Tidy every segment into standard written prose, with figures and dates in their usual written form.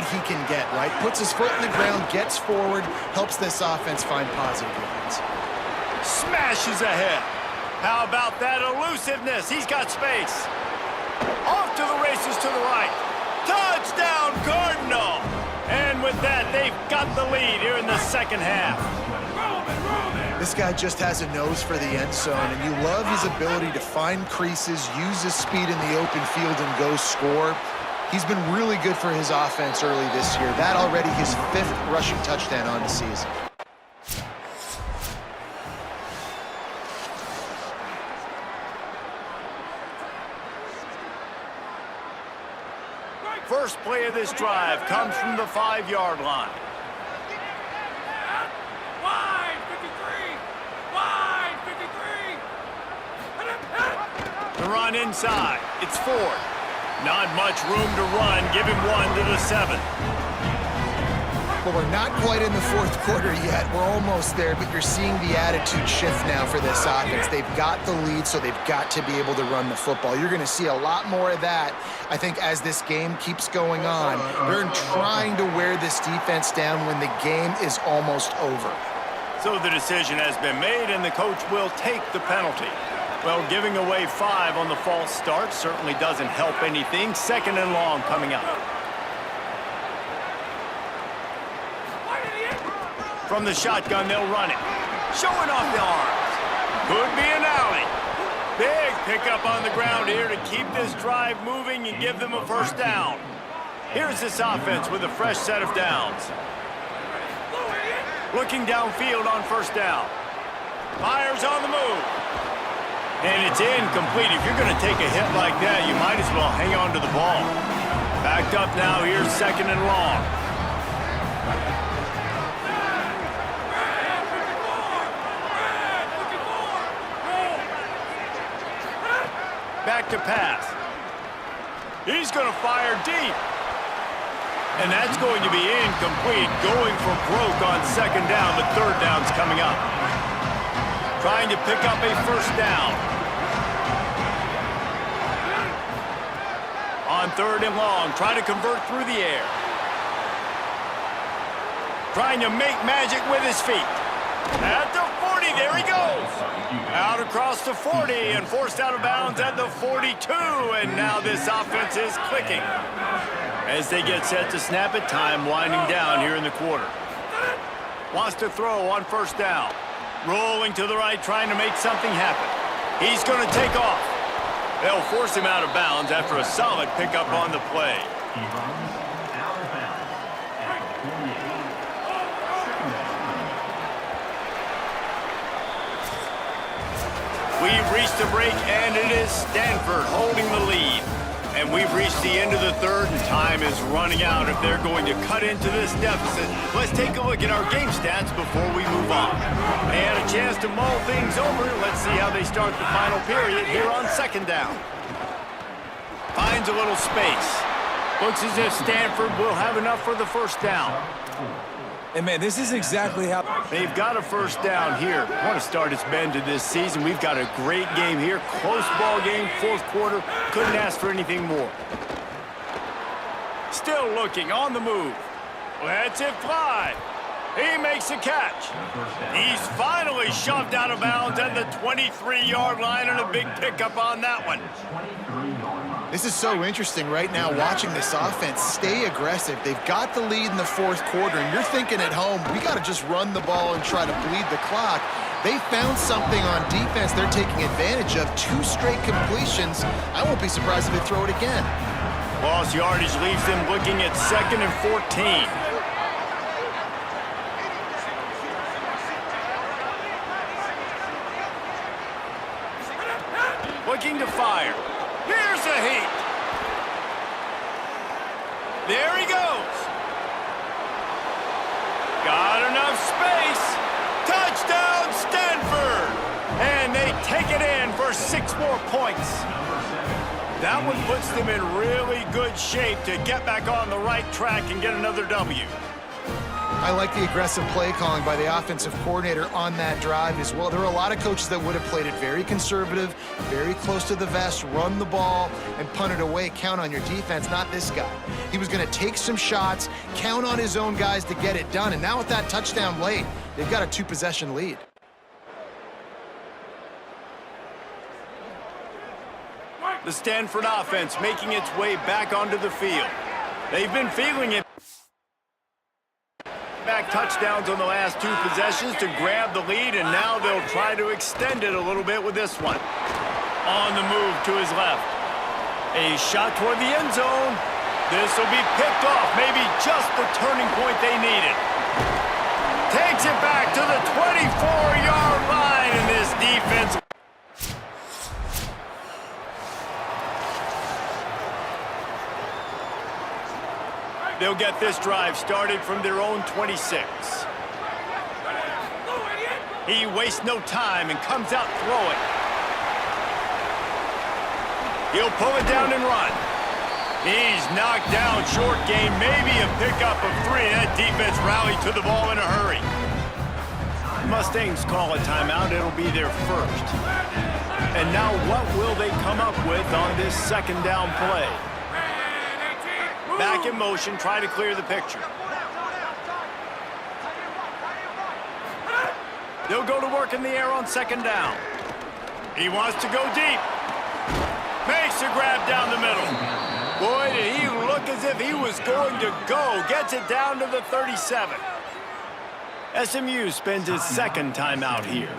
what he can get, right? Puts his foot in the ground, gets forward, helps this offense find positive yards. Smashes ahead. How about that elusiveness? He's got space. Off to the races to the right. Touchdown, Cardinal! And with that, they've got the lead here in the second half. This guy just has a nose for the end zone, and you love his ability to find creases, use his speed in the open field, and go score. He's been really good for his offense early this year. That already his 5th rushing touchdown on the season. First play of this drive comes from the 5-yard line. The run inside. It's Ford. Not much room to run. Give him 1 to the 7. Well, we're not quite in the 4th quarter yet. We're almost there, but you're seeing the attitude shift now for this offense. They've got the lead, so they've got to be able to run the football. You're going to see a lot more of that, I think, as this game keeps going on. They're trying to wear this defense down when the game is almost over. So the decision has been made, and the coach will take the penalty. Well, giving away 5 on the false start certainly doesn't help anything. 2nd and long coming up. From the shotgun, they'll run it. Showing off the arms. Could be an alley. Big pickup on the ground here to keep this drive moving and give them a first down. Here's this offense with a fresh set of downs. Looking downfield on first down. Fires on the move. And it's incomplete. If you're going to take a hit like that, you might as well hang on to the ball. Backed up now, here's 2nd and long. Back to pass. He's going to fire deep. And that's going to be incomplete. Going for broke on 2nd down, but 3rd down's coming up. Trying to pick up a first down. On 3rd and long, try to convert through the air. Trying to make magic with his feet. At the 40, there he goes. Out across the 40 and forced out of bounds at the 42. And now this offense is clicking. As they get set to snap it, time winding down here in the quarter. Wants to throw on first down. Rolling to the right, trying to make something happen. He's going to take off. They'll force him out of bounds after a solid pickup on the play. We've reached the break, and it is Stanford holding the lead. And we've reached the end of the 3rd, and time is running out if they're going to cut into this deficit. Let's take a look at our game stats before we move on. They had a chance to mull things over. Let's see how they start the final period here on 2nd down. Finds a little space. Looks as if Stanford will have enough for the first down. And, man, this is exactly how... They've got a first down here. What a start it's been to this season. We've got a great game here. Close ball game, 4th quarter. Couldn't ask for anything more. Still looking, on the move. Lets it fly. He makes a catch. He's finally shoved out of bounds at the 23-yard line, and a big pickup on that one. This is so interesting right now, watching this offense stay aggressive. They've got the lead in the 4th quarter, and you're thinking at home, we got to just run the ball and try to bleed the clock. They found something on defense they're taking advantage of. 2 straight completions. I won't be surprised if they throw it again. Lost yardage leaves them looking at 2nd and 14. Looking to fire. Here's a heat. There he goes. Got enough space. Touchdown, Stanford. And they take it in for 6 more points. That one puts them in really good shape to get back on the right track and get another W. I like the aggressive play calling by the offensive coordinator on that drive as well. There are a lot of coaches that would have played it very conservative, very close to the vest, run the ball, and punt it away. Count on your defense, not this guy. He was going to take some shots, count on his own guys to get it done, and now with that touchdown late, they've got a 2-possession lead. The Stanford offense making its way back onto the field. They've been feeling it. Back touchdowns on the last 2 possessions to grab the lead, and now they'll try to extend it a little bit with this one. On the move to his left. A shot toward the end zone. This will be picked off, maybe just the turning point they needed. Takes it back to the 24-yard line, and this defense... They'll get this drive started from their own 26. He wastes no time and comes out throwing. He'll pull it down and run. He's knocked down, short gain, maybe a pickup of 3. That defense rallied to the ball in a hurry. Mustangs call a timeout. It'll be their first. And now what will they come up with on this second down play? Back in motion, trying to clear the picture. They'll go to work in the air on second down. He wants to go deep. Makes a grab down the middle. Boy, did he look as if he was going to go. Gets it down to the 37. SMU spends his second timeout here.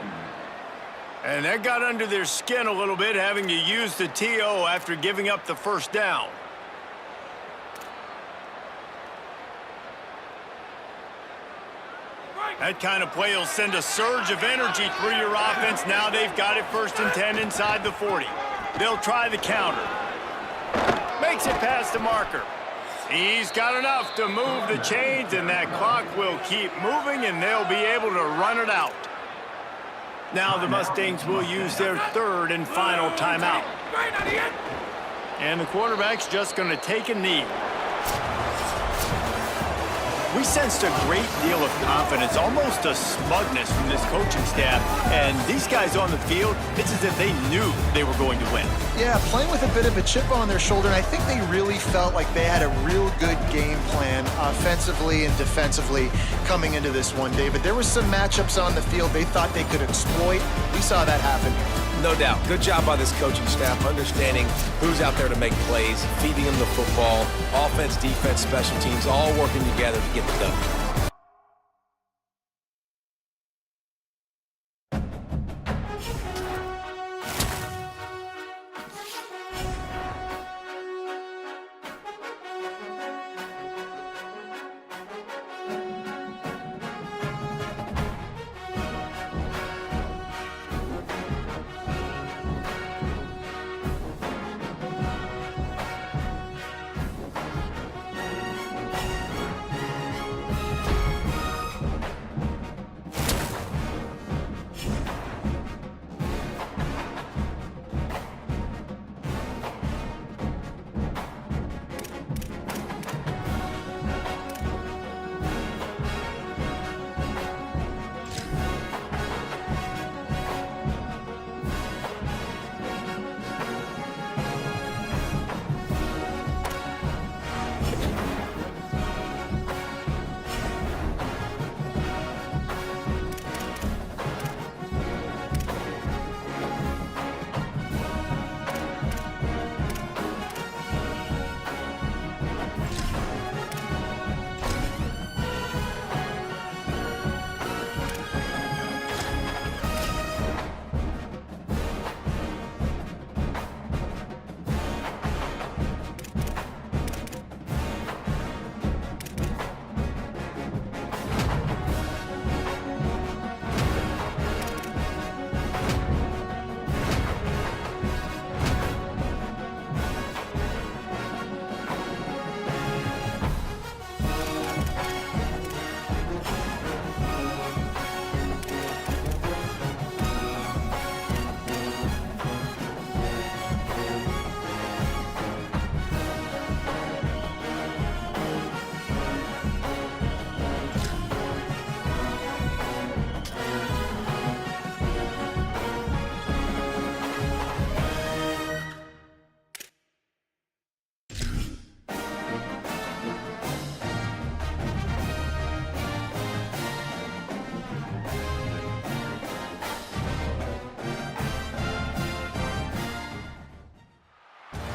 And that got under their skin a little bit, having to use the TO after giving up the first down. That kind of play will send a surge of energy through your offense. Now they've got it 1st and 10 inside the 40. They'll try the counter. Makes it past the marker. He's got enough to move the chains, and that clock will keep moving, and they'll be able to run it out. Now the Mustangs will use their 3rd and final timeout. And the quarterback's just going to take a knee. We sensed a great deal of confidence, almost a smugness from this coaching staff. And these guys on the field, it's as if they knew they were going to win. Yeah, playing with a bit of a chip on their shoulder, and I think they really felt like they had a real good game plan offensively and defensively coming into this one, David. There were some matchups on the field they thought they could exploit. We saw that happen here. No doubt. Good job by this coaching staff, understanding who's out there to make plays, feeding them the football, offense, defense, special teams, all working together to get the W.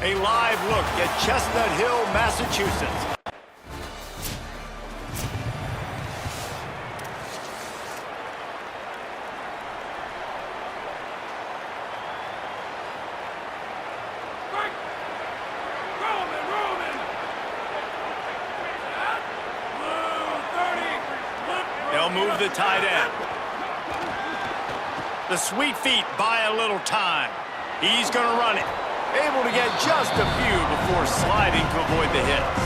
A live look at Chestnut Hill, Massachusetts. They'll move the tight end. The Sweet Feet buy a little time. He's going to run it. Able to get just a few before sliding to avoid the hits.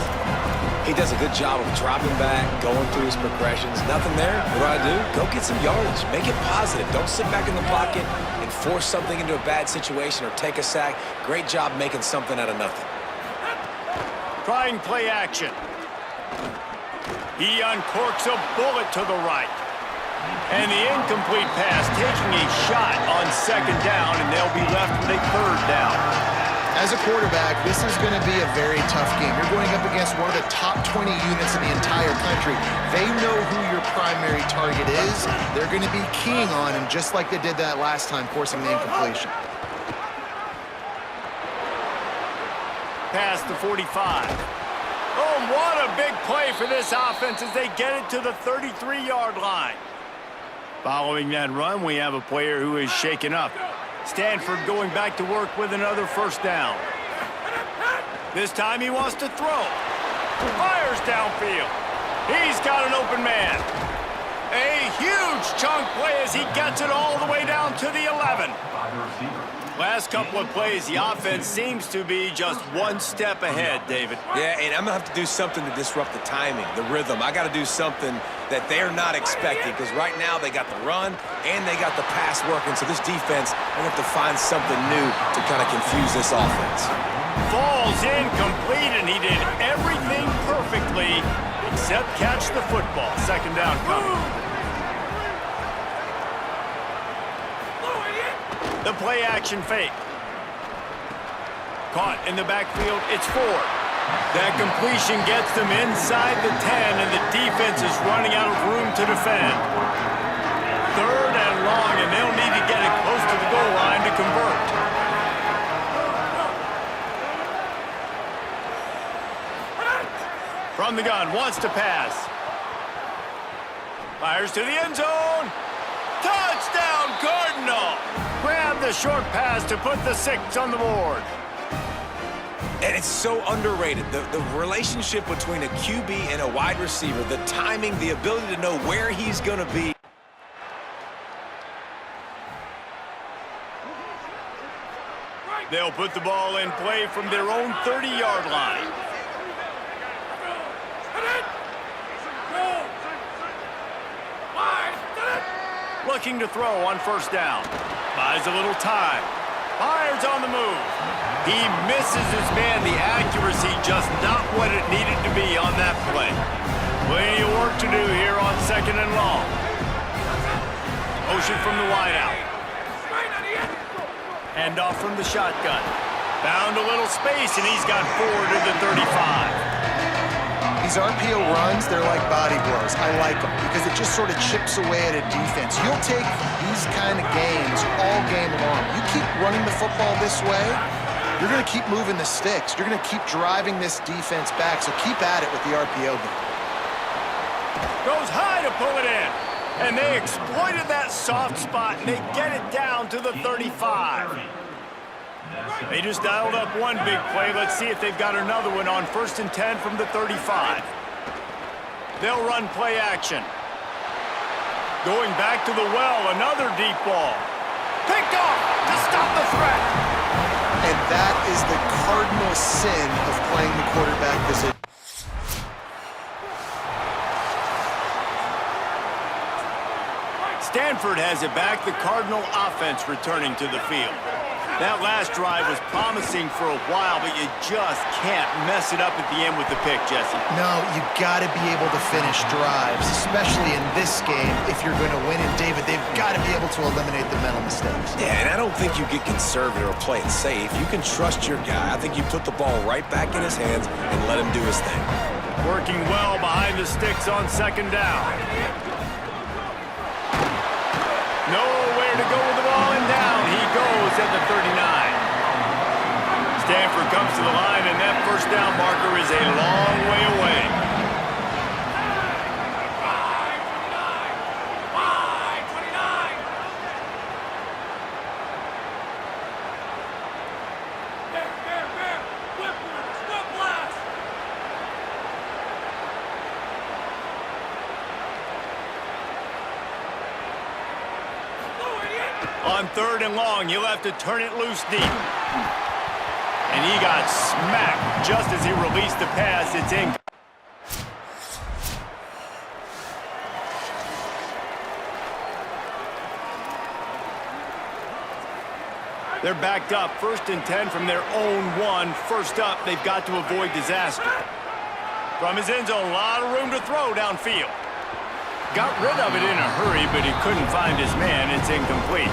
He does a good job of dropping back, going through his progressions. Nothing there. What do? Go get some yardage. Make it positive. Don't sit back in the pocket and force something into a bad situation or take a sack. Great job making something out of nothing. Trying play action. He uncorks a bullet to the right. And the incomplete pass taking a shot on second down, and they'll be left with a third down. As a quarterback, this is going to be a very tough game. You're going up against one of the top 20 units in the entire country. They know who your primary target is. They're going to be keying on him just like they did that last time, forcing the incompletion. Past the 45. Oh, what a big play for this offense as they get it to the 33-yard line. Following that run, we have a player who is shaken up. Stanford going back to work with another first down. This time he wants to throw. Fires downfield. He's got an open man. A huge chunk play as he gets it all the way down to the 11. Last couple of plays, the offense seems to be just one step ahead, David. Yeah, and I'm going to have to do something to disrupt the timing, the rhythm. I got to do something that they're not expecting because right now they got the run and they got the pass working. So this defense, they're going to have to find something new to kind of confuse this offense. Falls incomplete, and he did everything perfectly except catch the football. Second down coming. The play action fake. Caught in the backfield, it's Ford. That completion gets them inside the 10, and the defense is running out of room to defend. Third and long, and they'll need to get it close to the goal line to convert. From the gun, wants to pass. Fires to the end zone. Touchdown, Cardinal! Grab the short pass to put the 6 on the board. And it's so underrated. The relationship between a QB and a wide receiver, the timing, the ability to know where he's going to be. They'll put the ball in play from their own 30-yard line. Looking to throw on first down. Buys a little time. Fires on the move. He misses his man. The accuracy just not what it needed to be on that play. Plenty of work to do here on second and long. Motion from the wideout. Hand off from the shotgun. Found a little space, and he's got 4 to the 35. These RPO runs, they're like body blows. I like them because it just sort of chips away at a defense. You'll take these kind of games all game long. You keep running the football this way, you're going to keep moving the sticks. You're going to keep driving this defense back, so keep at it with the RPO game. Goes high to pull it in. And they exploited that soft spot, and they get it down to the 35. They just dialed up one big play. Let's see if they've got another one on 1st and 10 from the 35. They'll run play action. Going back to the well, another deep ball. Picked off to stop the threat. And that is the cardinal sin of playing the quarterback position. Stanford has it back. The Cardinal offense returning to the field. That last drive was promising for a while, but you just can't mess it up at the end with the pick, Jesse. No, you got to be able to finish drives, especially in this game if you're going to win. And David, they've got to be able to eliminate the mental mistakes. Yeah, and I don't think you get conservative or play it safe. You can trust your guy. I think you put the ball right back in his hands and let him do his thing. Working well behind the sticks on second down. Nowhere to go with the ball, and down he goes at the 39. Stanford comes to the line, and that first down marker is a long way away. On 3rd and long, you'll have to turn it loose deep. And he got smacked just as he released the pass. It's in. They're backed up, 1st and 10 from their own 1. First up, they've got to avoid disaster. From his end zone, a lot of room to throw downfield. Got rid of it in a hurry, but he couldn't find his man. It's incomplete.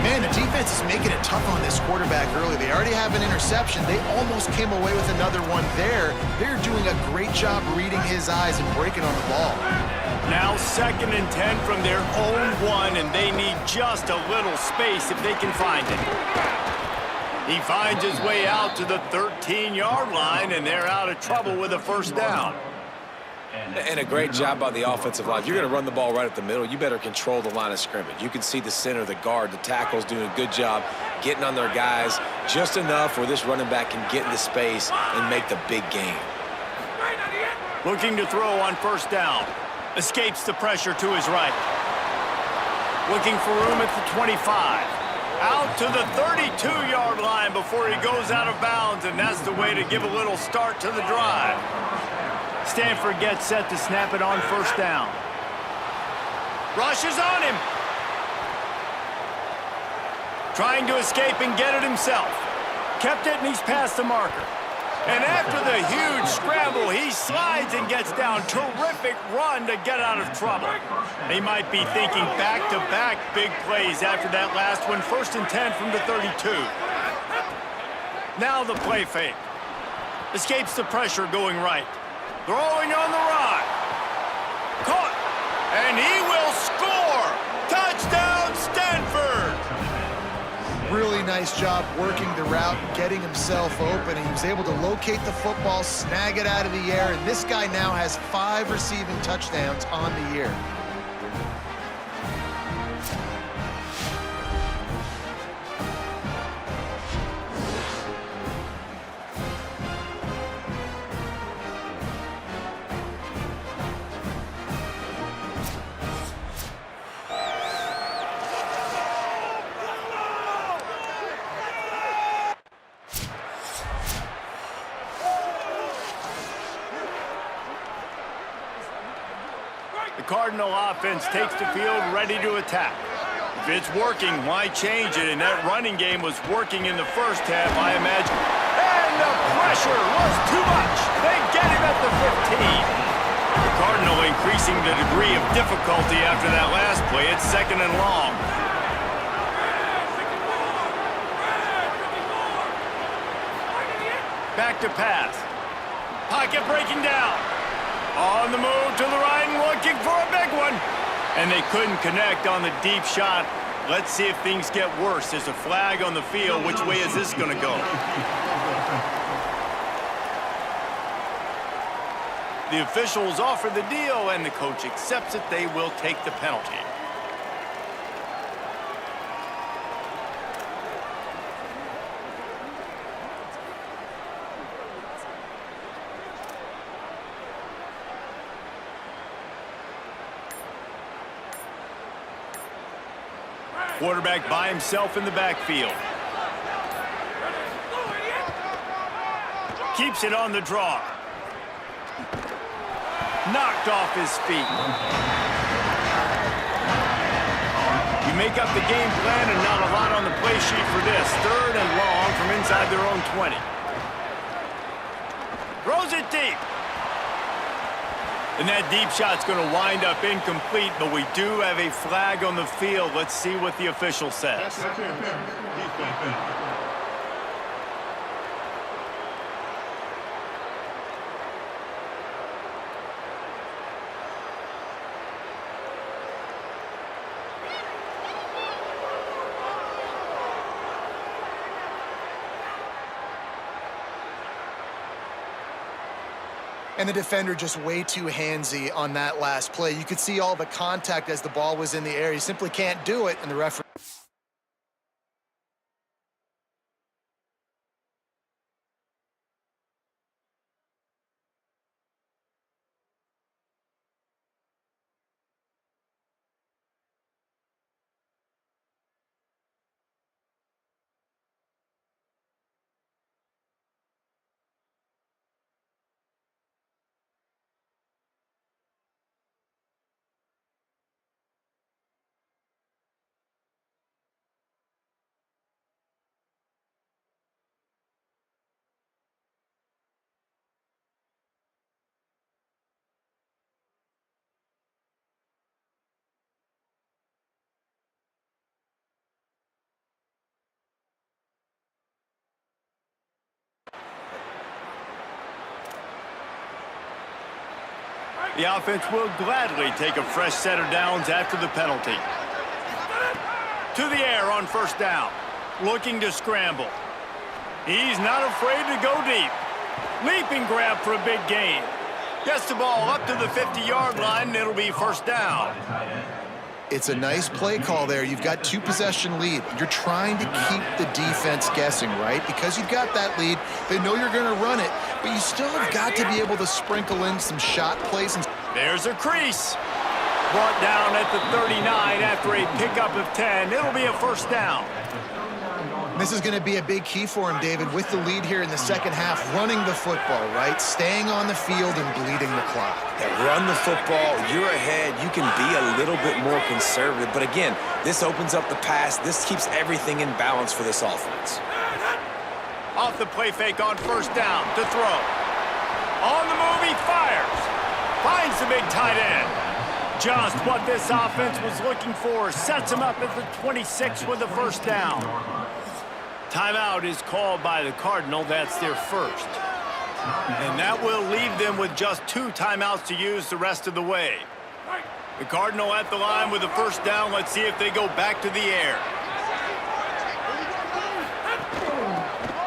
Man, the defense is making it tough on this quarterback early. They already have an interception. They almost came away with another one there. They're doing a great job reading his eyes and breaking on the ball. Now 2nd and 10 from their own 1, and they need just a little space if they can find it. He finds his way out to the 13-yard line, and they're out of trouble with a first down. And a great job by the offensive line. If you're going to run the ball right at the middle, you better control the line of scrimmage. You can see the center, the guard, the tackles doing a good job getting on their guys just enough where this running back can get into space and make the big game. Looking to throw on first down. Escapes the pressure to his right. Looking for room at the 25. Out to the 32-yard line before he goes out of bounds, and that's the way to give a little start to the drive. Stanford gets set to snap it on first down. Rushes on him. Trying to escape and get it himself. Kept it, and he's past the marker. And after the huge scramble, he slides and gets down. Terrific run to get out of trouble. He might be thinking back-to-back big plays after that last one. 1st and 10 from the 32. Now the play fake. Escapes the pressure going right. Throwing on the run. Caught. And he will score. Touchdown, Stanford. Really nice job working the route, getting himself open. He was able to locate the football, snag it out of the air, and this guy now has 5 receiving touchdowns on the year. The Cardinal offense takes the field ready to attack. If it's working, why change it? And that running game was working in the first half, I imagine. And the pressure was too much. They get him at the 15. The Cardinal increasing the degree of difficulty after that last play. It's 2nd and long. Back to pass. Pocket breaking down. On the move to the right and looking for a big one. And they couldn't connect on the deep shot. Let's see if things get worse. There's a flag on the field. Which way is this going to go? The officials offer the deal, and the coach accepts it. They will take the penalty. Quarterback by himself in the backfield. Keeps it on the draw. Knocked off his feet. You make up the game plan and not a lot on the play sheet for this. 3rd and long from inside their own 20. Throws it deep. And that deep shot's going to wind up incomplete, but we do have a flag on the field. Let's see what the official says. And the defender just way too handsy on that last play. You could see all the contact as the ball was in the air. He simply can't do it, and the referee... The offense will gladly take a fresh set of downs after the penalty. To the air on first down. Looking to scramble. He's not afraid to go deep. Leaping grab for a big gain. Gets the ball up to the 50-yard line, and it'll be first down. It's a nice play call there. You've got 2-possession lead. You're trying to keep the defense guessing, right? Because you've got that lead, they know you're going to run it, but you still have got to be able to sprinkle in some shot plays. There's a crease. Brought down at the 39 after a pickup of 10. It'll be a first down. This is going to be a big key for him, David, with the lead here in the second half, running the football, right? Staying on the field and bleeding the clock. Yeah, run the football, you're ahead, you can be a little bit more conservative. But again, this opens up the pass. This keeps everything in balance for this offense. Off the play fake on first down to throw. On the move, he fires. Finds the big tight end. Just what this offense was looking for. Sets him up at the 26 with the first down. Timeout is called by the Cardinal. That's their first. And that will leave them with just 2 timeouts to use the rest of the way. The Cardinal at the line with the first down. Let's see if they go back to the air.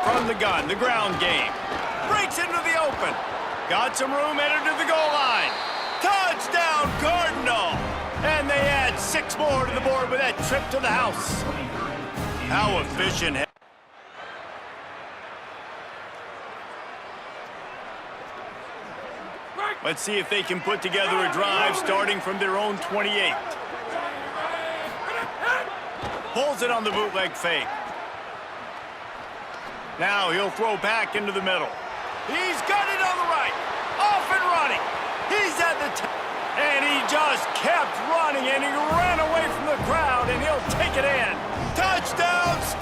From the gun, the ground game. Breaks into the open. Got some room, entered to the goal line. Touchdown, Cardinal! And they add 6 more to the board with that trip to the house. How efficient. Let's see if they can put together a drive starting from their own 28. Pulls it on the bootleg fake. Now he'll throw back into the middle. He's got it on the right. Off and running. He's at the top. And he just kept running, and he ran away from the crowd, and he'll take it in. Touchdown!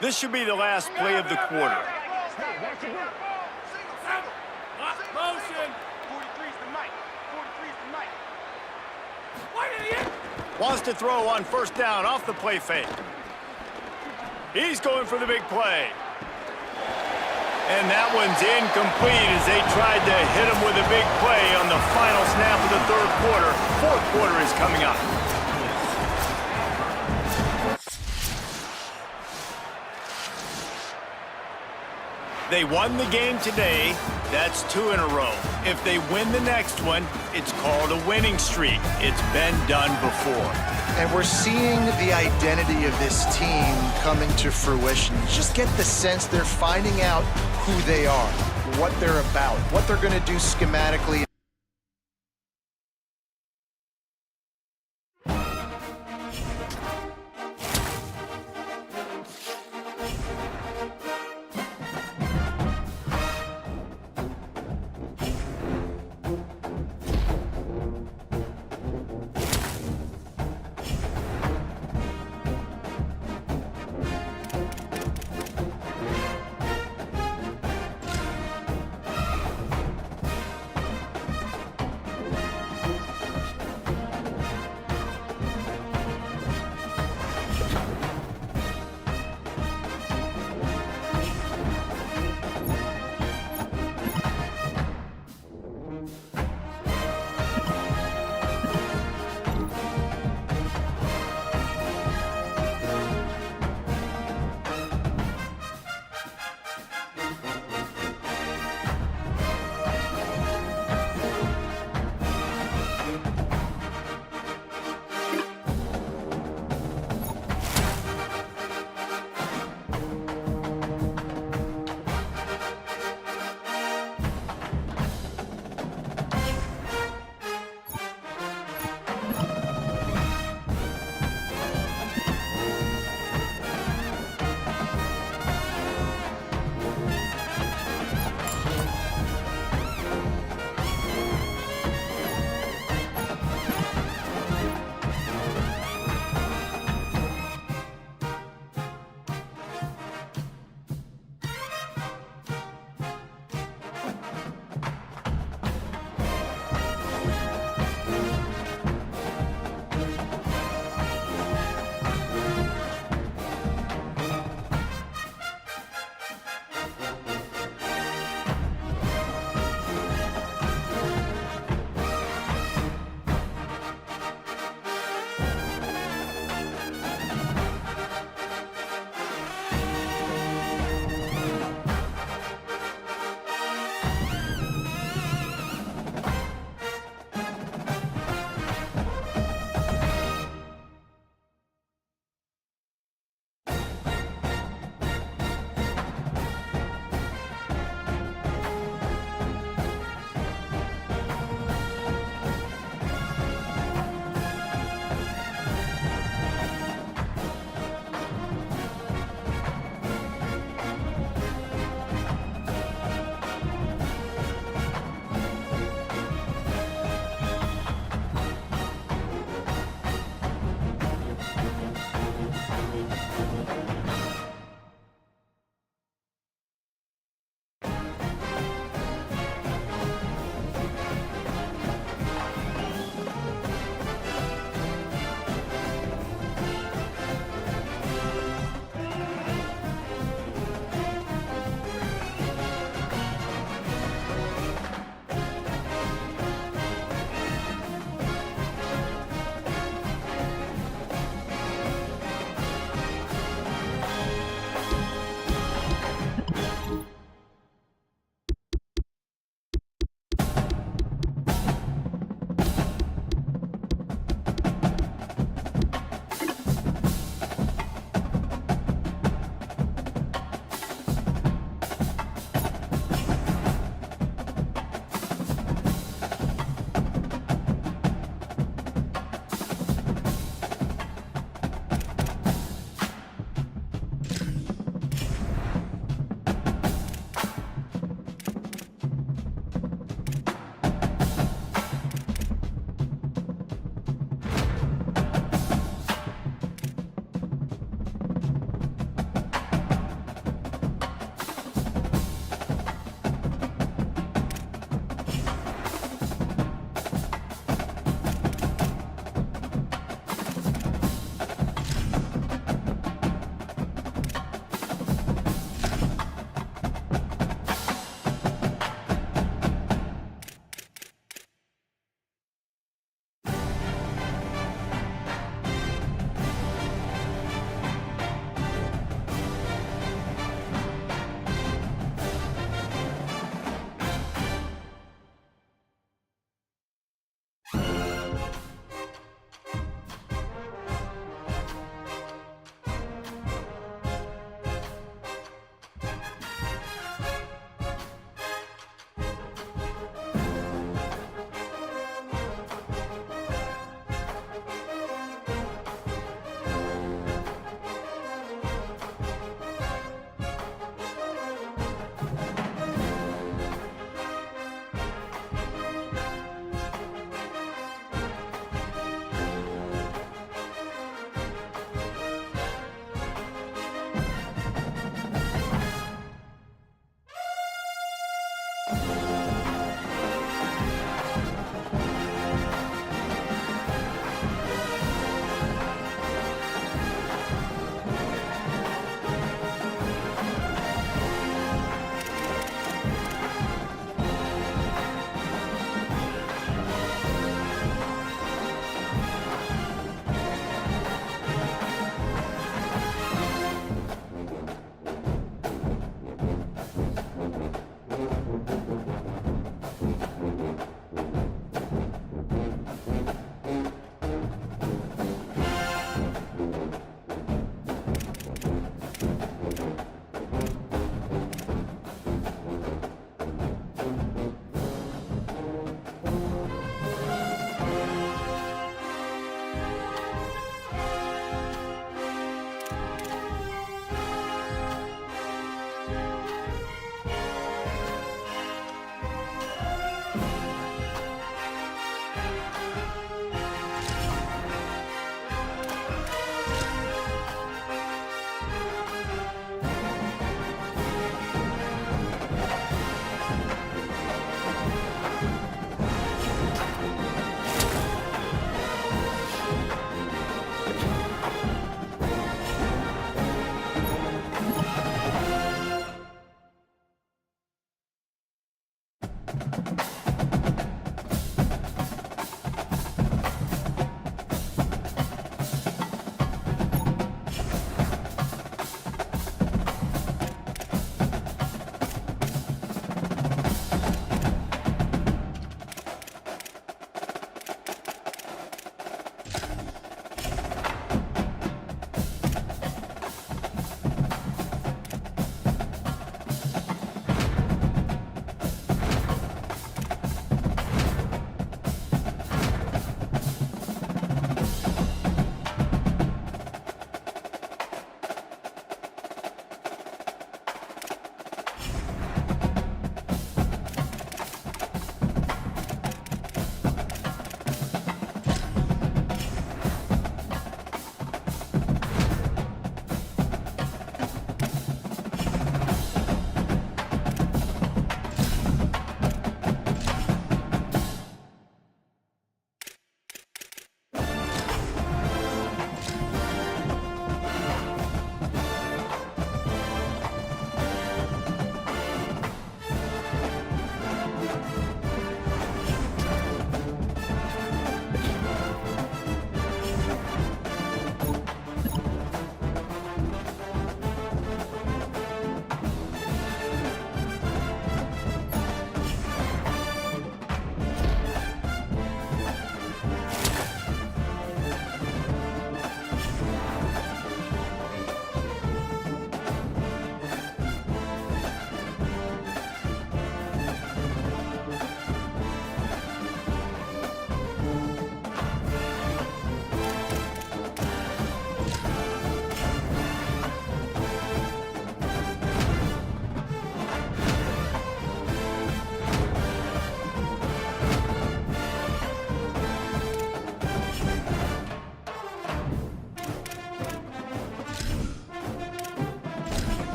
This should be the last play of the quarter. Motion. Wants to throw on first down off the play fake. He's going for the big play. And that one's incomplete as they tried to hit him with a big play on the final snap of the third quarter. Fourth quarter is coming up. They won the game today. That's 2 in a row. If they win the next one, it's called a winning streak. It's been done before. And we're seeing the identity of this team coming to fruition. You just get the sense they're finding out who they are, what they're about, what they're going to do schematically.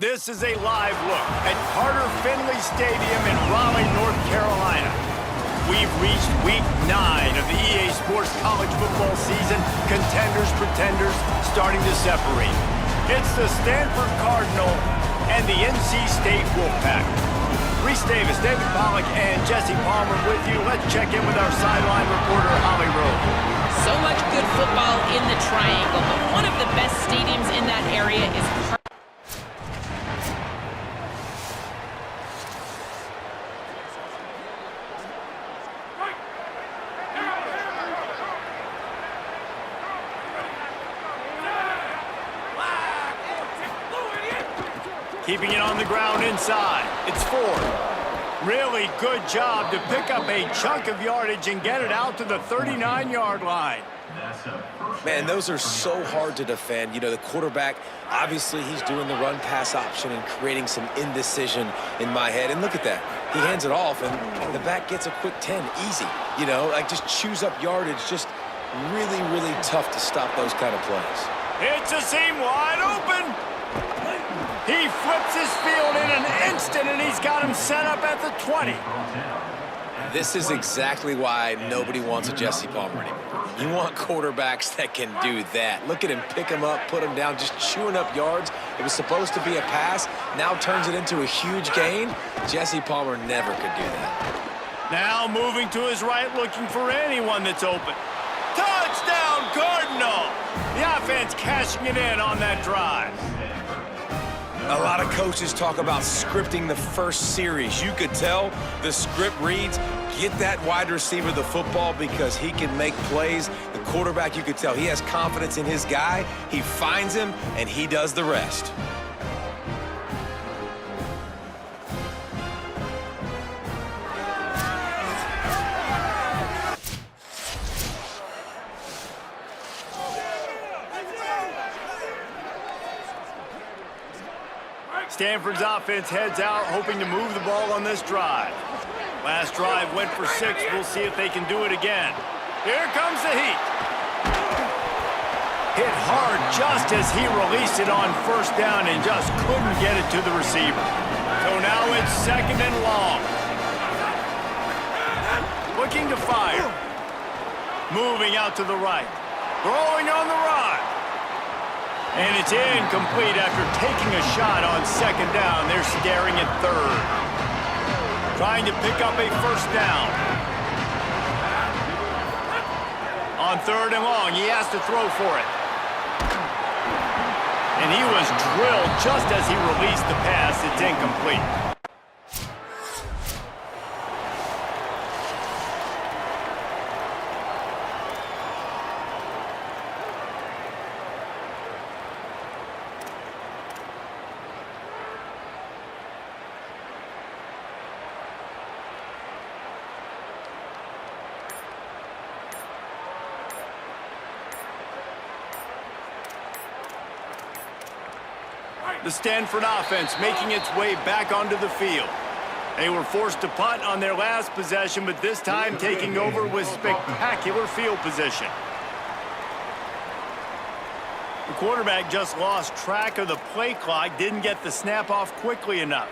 This is a live look at Carter Finley Stadium in Raleigh, North Carolina. We've reached week 9 of the EA Sports college football season. Contenders, pretenders, starting to separate. It's the Stanford Cardinal and the NC State Wolfpack. Reese Davis, David Pollack, and Jesse Palmer with you. Let's check in with our sideline reporter, Holly Rowe. So much good football in the Triangle, but one of the best stadiums in that area is keeping it on the ground inside. It's Ford. Really good job to pick up a chunk of yardage and get it out to the 39-yard line. Man, those are so hard to defend. You know, the quarterback, obviously he's doing the run-pass option and creating some indecision in my head. And look at that. He hands it off, and the back gets a quick 10. Easy. You know, like just chews up yardage. Just really, really tough to stop those kind of plays. It's a seam wide open. He flips his field in an instant, and he's got him set up at the 20. This is exactly why nobody wants a Jesse Palmer anymore. You want quarterbacks that can do that. Look at him pick him up, put him down, just chewing up yards. It was supposed to be a pass, now turns it into a huge gain. Jesse Palmer never could do that. Now moving to his right, looking for anyone that's open. Touchdown, Cardinal! The offense cashing it in on that drive. A lot of coaches talk about scripting the first series. You could tell the script reads, get that wide receiver the football because he can make plays. The quarterback, you could tell he has confidence in his guy. He finds him, and he does the rest. Stanford's offense heads out, hoping to move the ball on this drive. Last drive went for 6. We'll see if they can do it again. Here comes the heat. Hit hard just as he released it on first down and just couldn't get it to the receiver. So now it's 2nd and long. Looking to fire. Moving out to the right. Throwing on the run. And it's incomplete after taking a shot on 2nd down. They're staring at 3rd. Trying to pick up a first down. On 3rd and long, he has to throw for it. And he was drilled just as he released the pass. It's incomplete. The Stanford offense making its way back onto the field. They were forced to punt on their last possession, but this time taking over with spectacular field position. The quarterback just lost track of the play clock, didn't get the snap off quickly enough.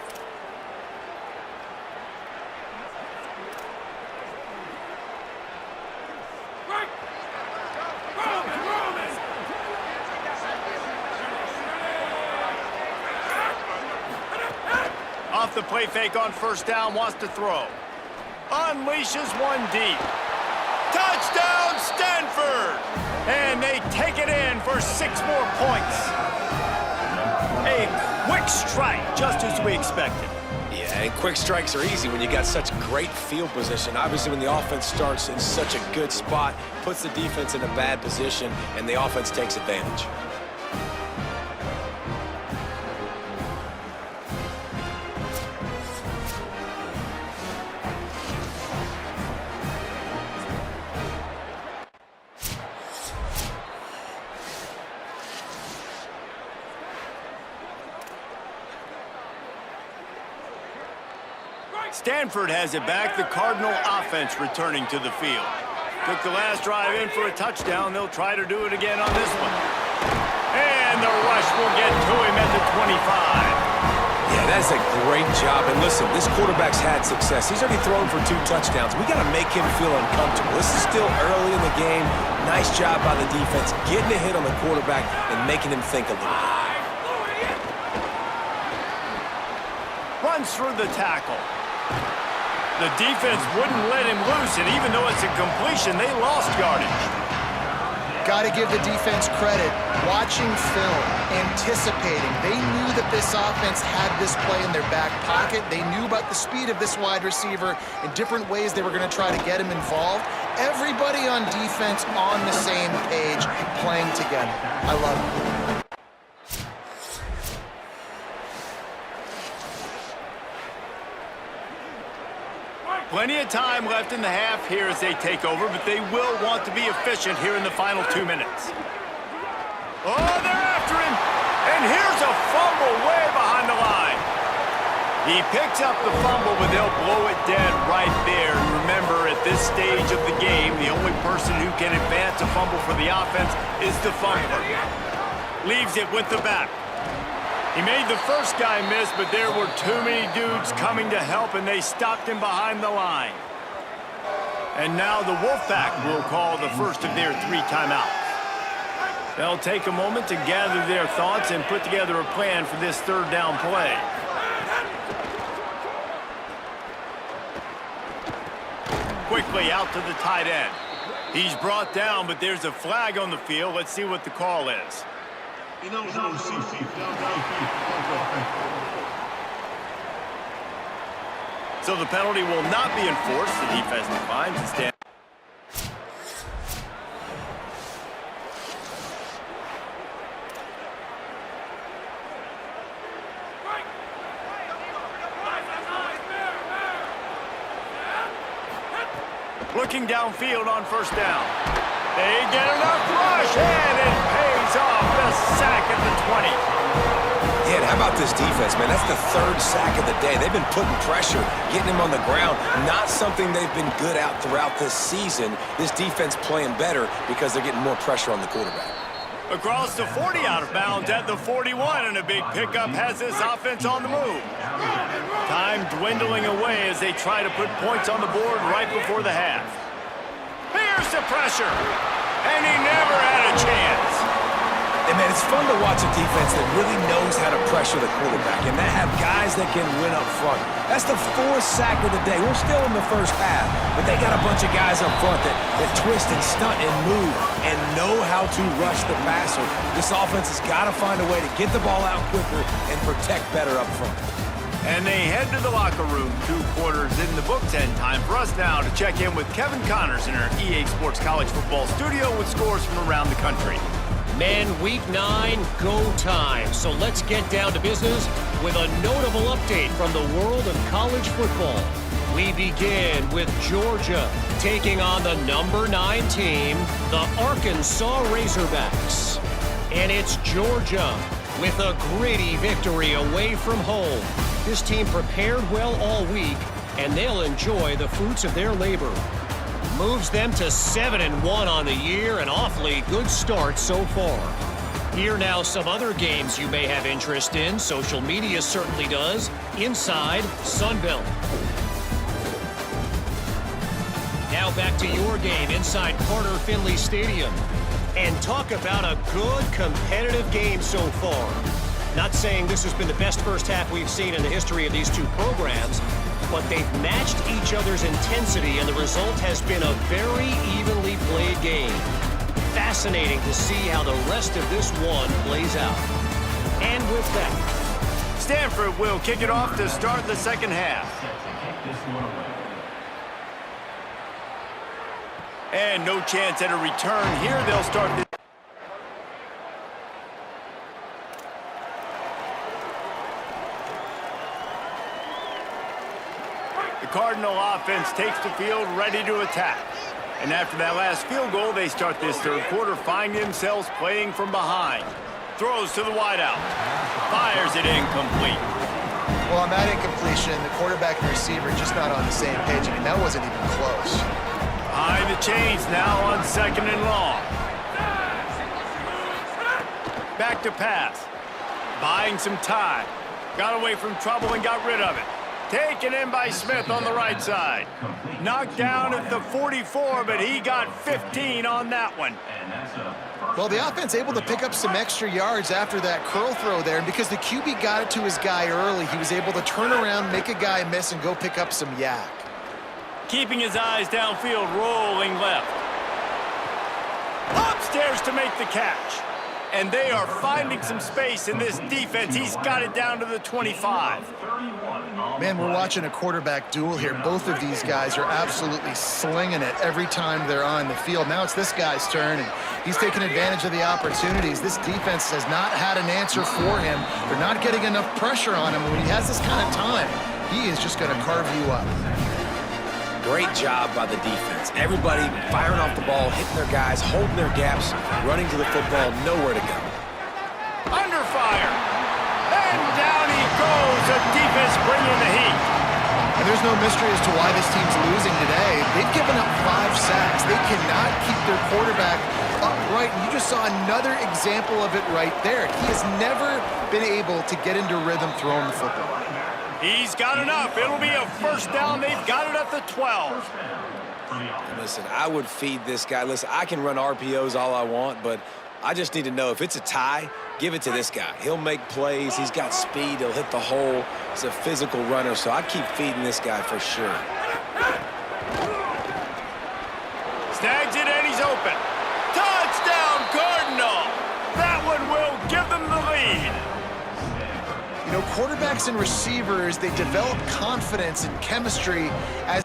Off the play fake on first down, wants to throw. Unleashes one deep. Touchdown, Stanford! And they take it in for 6 more points. A quick strike, just as we expected. Yeah, and quick strikes are easy when you got such great field position. Obviously, when the offense starts in such a good spot, puts the defense in a bad position, and the offense takes advantage. Stanford has it back. The Cardinal offense returning to the field. Took the last drive in for a touchdown. They'll try to do it again on this one. And the rush will get to him at the 25. Yeah, that's a great job. And listen, this quarterback's had success. He's already thrown for 2 touchdowns. We got to make him feel uncomfortable. This is still early in the game. Nice job by the defense, getting a hit on the quarterback and making him think a little bit. Runs through the tackle. The defense wouldn't let him loose, and even though it's a completion, they lost yardage. Got to give the defense credit. Watching film, anticipating. They knew that this offense had this play in their back pocket. They knew about the speed of this wide receiver and different ways they were going to try to get him involved. Everybody on defense on the same page, playing together. I love it. Plenty of time left in the half here as they take over, but they will want to be efficient here in the final 2 minutes. Oh, they're after him! And here's a fumble way behind the line. He picks up the fumble, but they'll blow it dead right there. And remember, at this stage of the game, the only person who can advance a fumble for the offense is the fumbler. Leaves it with the back. He made the first guy miss, but there were too many dudes coming to help, and they stopped him behind the line. And now the Wolfpack will call the first of their 3 timeouts. They'll take a moment to gather their thoughts and put together a plan for this 3rd down play. Quickly out to the tight end. He's brought down, but there's a flag on the field. Let's see what the call is. So the penalty will not be enforced. The defense declines to stand. Looking downfield on 1st down. They get enough rush, and it pays off. The sack at the 20. Yeah, how about this defense, man? That's the 3rd sack of the day. They've been putting pressure, getting him on the ground. Not something they've been good at throughout this season. This defense playing better because they're getting more pressure on the quarterback. Across the 40, out of bounds at the 41, and a big pickup has this offense on the move. Time dwindling away as they try to put points on the board right before the half. Here's the pressure, and he never had a chance. And, man, it's fun to watch a defense that really knows how to pressure the quarterback and that have guys that can win up front. That's the 4th sack of the day. We're still in the 1st half, but they got a bunch of guys up front that twist and stunt and move and know how to rush the passer. This offense has got to find a way to get the ball out quicker and protect better up front. And they head to the locker room. 2 quarters in the books, and time for us now to check in with Kevin Connors in our EA Sports College Football studio with scores from around the country. Men, week 9, go time. So let's get down to business with a notable update from the world of college football. We begin with Georgia taking on the number 9 team, the Arkansas Razorbacks. And it's Georgia with a gritty victory away from home. This team prepared well all week, and they'll enjoy the fruits of their labor. Moves them to 7-1 on the year, an awfully good start so far. Here now some other games you may have interest in. Social media certainly does. Inside Sunbelt. Now back to your game inside Carter Finley Stadium. And talk about a good competitive game so far. Not saying this has been the best 1st half we've seen in the history of these 2 programs, but they've matched each other's intensity, and the result has been a very evenly played game. Fascinating to see how the rest of this one plays out. And with that, Stanford will kick it off to start the 2nd half. And no chance at a return here. They'll start the Cardinal offense takes the field, ready to attack. And after that last field goal, they start this 3rd quarter, find themselves playing from behind. Throws to the wideout. Fires it incomplete. Well, on that incompletion, the quarterback and receiver just not on the same page. I mean, that wasn't even close. Behind the chains now on 2nd and long. Back to pass. Buying some time. Got away from trouble and got rid of it. Taken in by Smith on the right side. Knocked down at the 44, but he got 15 on that one. Well, the offense able to pick up some extra yards after that curl throw there, and because the QB got it to his guy early, he was able to turn around, make a guy miss, and go pick up some yak. Keeping his eyes downfield, rolling left. Upstairs to make the catch. And they are finding some space in this defense. He's got it down to the 25. Man, we're watching a quarterback duel here. Both of these guys are absolutely slinging it every time they're on the field. Now it's this guy's turn, and he's taking advantage of the opportunities. This defense has not had an answer for him. They're not getting enough pressure on him. When he has this kind of time, he is just going to carve you up. Great job by the defense. Everybody firing off the ball, hitting their guys, holding their gaps, running to the football, nowhere to go. Under fire. And down he goes. The defense bringing the heat. And there's no mystery as to why this team's losing today. They've given up 5 sacks. They cannot keep their quarterback upright. And you just saw another example of it right there. He has never been able to get into rhythm throwing the football. He's got enough. It'll be a first down. They've got it at the 12. Listen, I would feed this guy. Listen, I can run RPOs all I want, but I just need to know if it's a tie, give it to this guy. He'll make plays. He's got speed. He'll hit the hole. He's a physical runner, so I keep feeding this guy for sure. Snags it, and he's open. Touchdown, Cardinal. That one will give them the lead. You know, quarterbacks and receivers, they develop confidence and chemistry as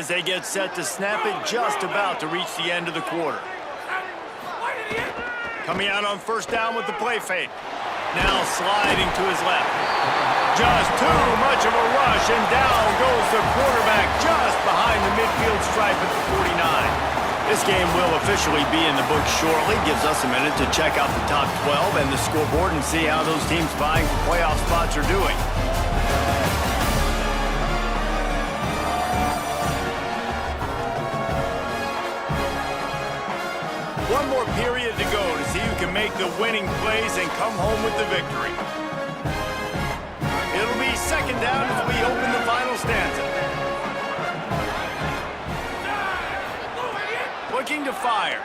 they get set to snap it, just about to reach the end of the quarter. Coming out on first down with the play fake. Now sliding to his left. Just too much of a rush, and down goes the quarterback just behind the midfield stripe at the 49. This game will officially be in the books shortly. Gives us a minute to check out the top 12 and the scoreboard and see how those teams vying for playoff spots are doing. One more period to go to see who can make the winning plays and come home with the victory. It'll be second down as we open the final stanza. Looking to fire.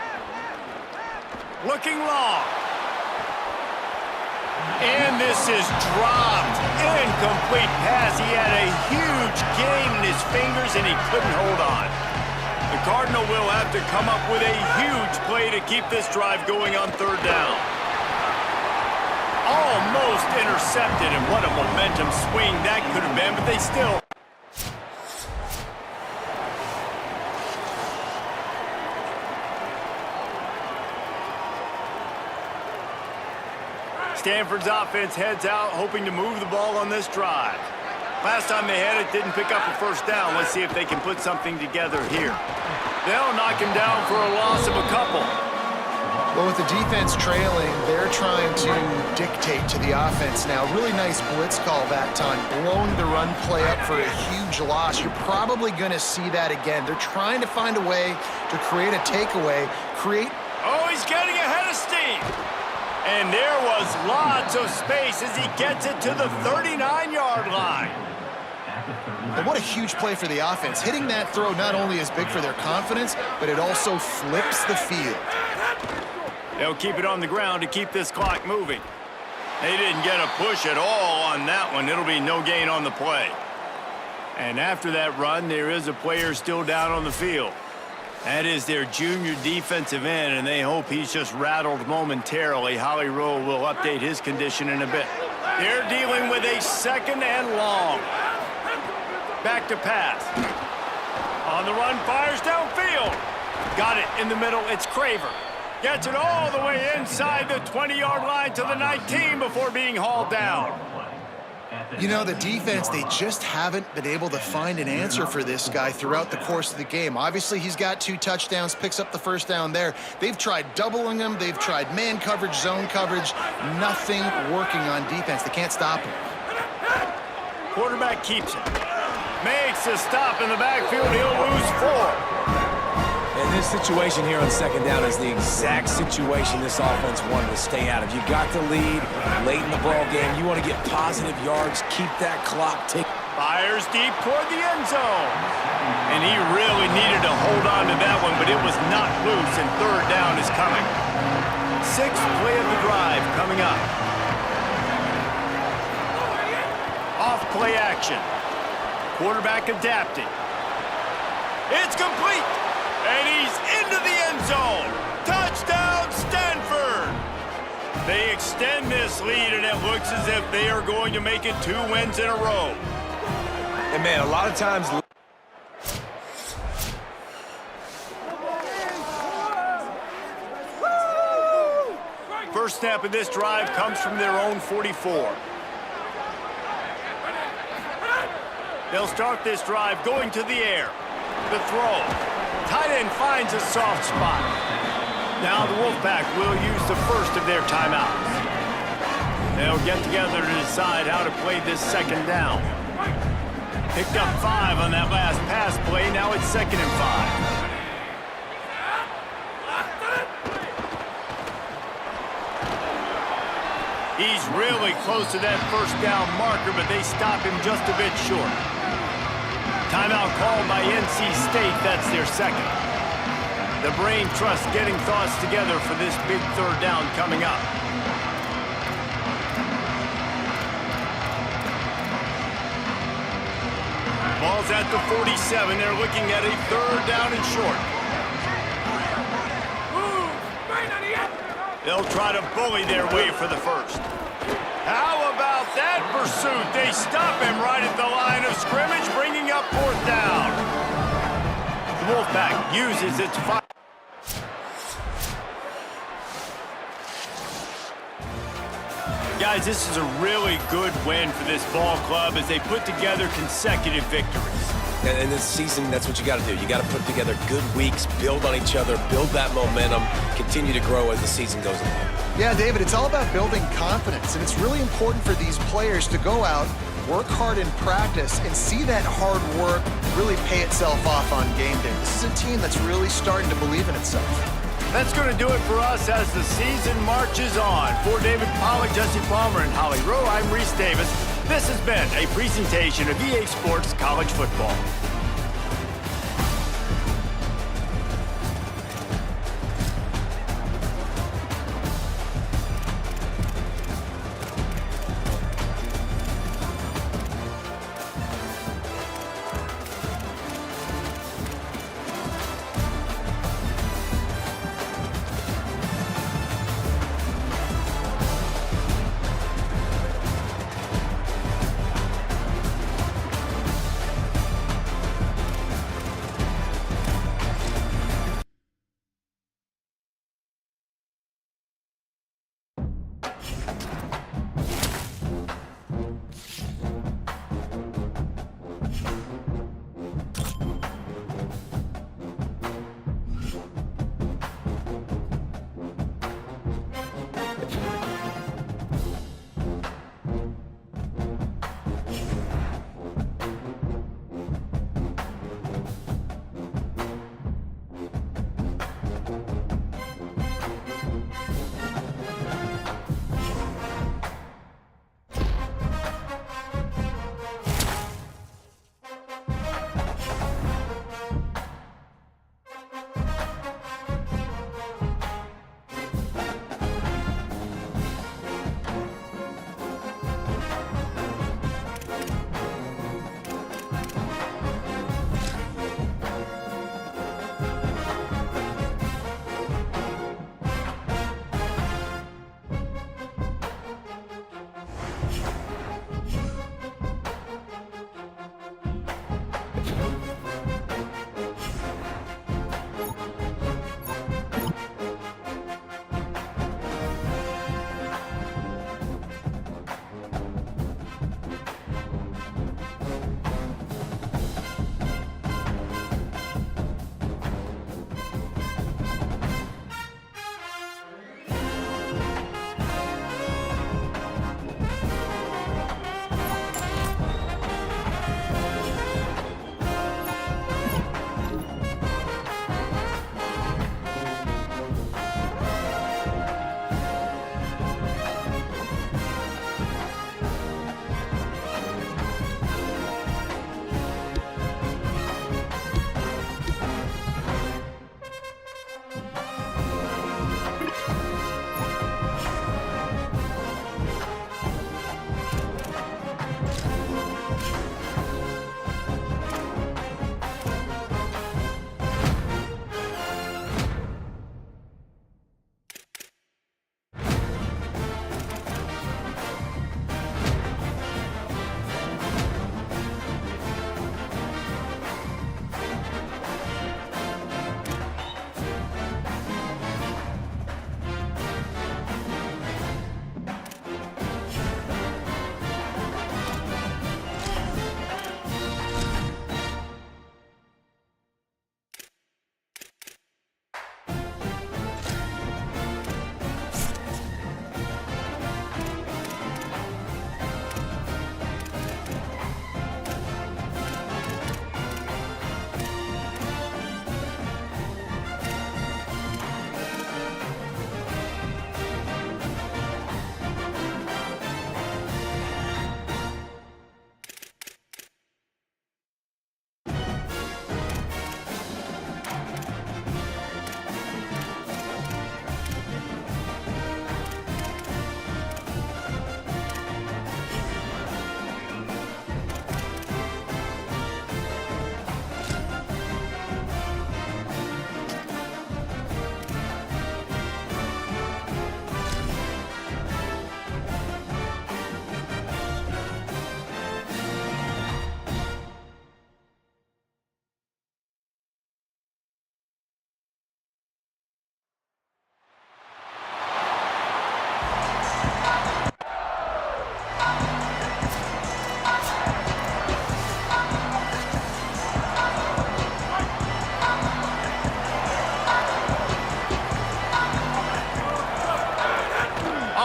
Looking long. And this is dropped. Incomplete pass. He had a huge gain in his fingers and he couldn't hold on. The Cardinal will have to come up with a huge play to keep this drive going on third down. Almost intercepted, and what a momentum swing that could have been, but they still... Stanford's offense heads out, hoping to move the ball on this drive. Last time they had it, didn't pick up a first down. Let's see if they can put something together here. They'll knock him down for a loss of a couple. Well, with the defense trailing, they're trying to dictate to the offense now. Really nice blitz call that time, blowing the run play up for a huge loss. You're probably going to see that again. They're trying to find a way to create a takeaway, Oh, he's getting ahead of steam. And there was lots of space as he gets it to the 39-yard line. And what a huge play for the offense. Hitting that throw not only is big for their confidence, but it also flips the field. They'll keep it on the ground to keep this clock moving. They didn't get a push at all on that one. It'll be no gain on the play. And after that run, there is a player still down on the field. That is their junior defensive end, and they hope he's just rattled momentarily. Holly Rowe will update his condition in a bit. They're dealing with a second and long. Back to pass. On the run, fires downfield. Got it in the middle. It's Craver. Gets it all the way inside the 20-yard line to the 19 before being hauled down. You know, the defense, they just haven't been able to find an answer for this guy throughout the course of the game. Obviously, he's got 2 touchdowns, picks up the first down there. They've tried doubling him. They've tried man coverage, zone coverage. Nothing working on defense. They can't stop him. Quarterback keeps it. Makes a stop in the backfield. He'll lose 4. And this situation here on second down is the exact situation this offense wanted to stay out of. You got the lead late in the ball game. You want to get positive yards, keep that clock ticking. Fires deep toward the end zone. And he really needed to hold on to that one, but it was not loose, and third down is coming. Sixth play of the drive coming up. Off play action. Quarterback adapting. It's complete. And he's into the end zone. Touchdown, Stanford. They extend this lead, and it looks as if they are going to make it 2 wins in a row. And, man, a lot of times... First snap of this drive comes from their own 44. They'll start this drive going to the air. The throw. Tight end finds a soft spot. Now the Wolfpack will use the first of their timeouts. They'll get together to decide how to play this second down. Picked up 5 on that last pass play. Now it's 2nd and 5. He's really close to that first down marker, but they stop him just a bit short. Timeout called by NC State. That's their second. The Brain Trust getting thoughts together for this big third down coming up. Ball's at the 47. They're looking at a third down and short. They'll try to bully their way for the first. How about that pursuit? They stop him right at the line of scrimmage, bringing up 4th down. The Wolfpack uses its 5. Guys, this is a really good win for this ball club as they put together consecutive victories. And this season, that's what you got to do. You got to put together good weeks, build on each other, build that momentum, continue to grow as the season goes along. Yeah, David, it's all about building confidence, and it's really important for these players to go out, work hard in practice, and see that hard work really pay itself off on game day. This is a team that's really starting to believe in itself. That's going to do it for us as the season marches on. For David Pollack, Jesse Palmer, and Holly Rowe, I'm Reese Davis. This has been a presentation of EA Sports College Football.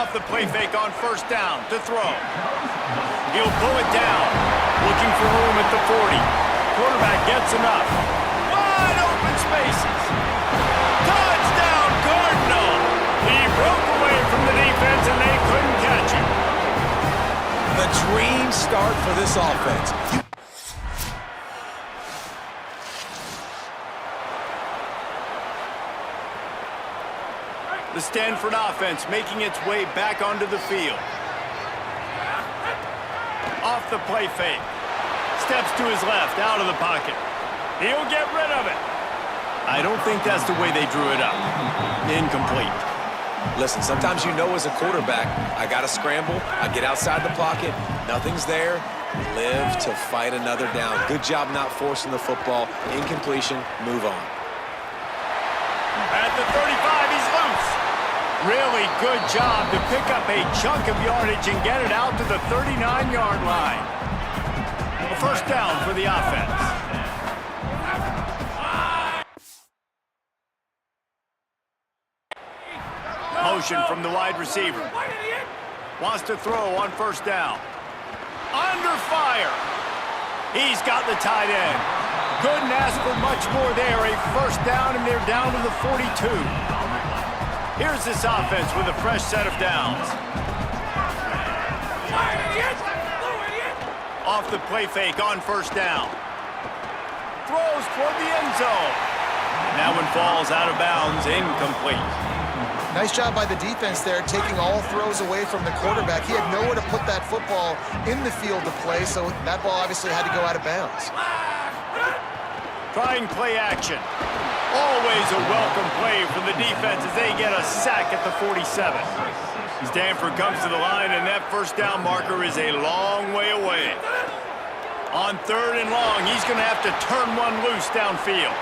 Off the play fake on first down to throw. He'll pull it down. Looking for room at the 40. Quarterback gets enough. Wide open spaces. Touchdown, Cardinal. He broke away from the defense and they couldn't catch him. The dream start for this offense. The Stanford offense making its way back onto the field. Off the play fake. Steps to his left, out of the pocket. He'll get rid of it. I don't think that's the way they drew it up. Incomplete. Listen, sometimes you know as a quarterback, I got to scramble, I get outside the pocket, nothing's there, live to fight another down. Good job not forcing the football. Incompletion, move on. At the 35, he's loose. Really good job to pick up a chunk of yardage and get it out to the 39-yard line. A first down for the offense. Motion from the wide receiver. Wants to throw on first down. Under fire. He's got the tight end. Couldn't ask for much more there. A first down, and they're down to the 42. Here's this offense with a fresh set of downs. Off the play fake on first down. Throws toward the end zone. That one falls out of bounds, incomplete. Nice job by the defense there, taking all throws away from the quarterback. He had nowhere to put that football in the field to play, so that ball obviously had to go out of bounds. Trying play action. Always a welcome play for the defense as they get a sack at the 47. Stanford comes to the line, and that first down marker is a long way away. On third and long, he's going to have to turn one loose downfield.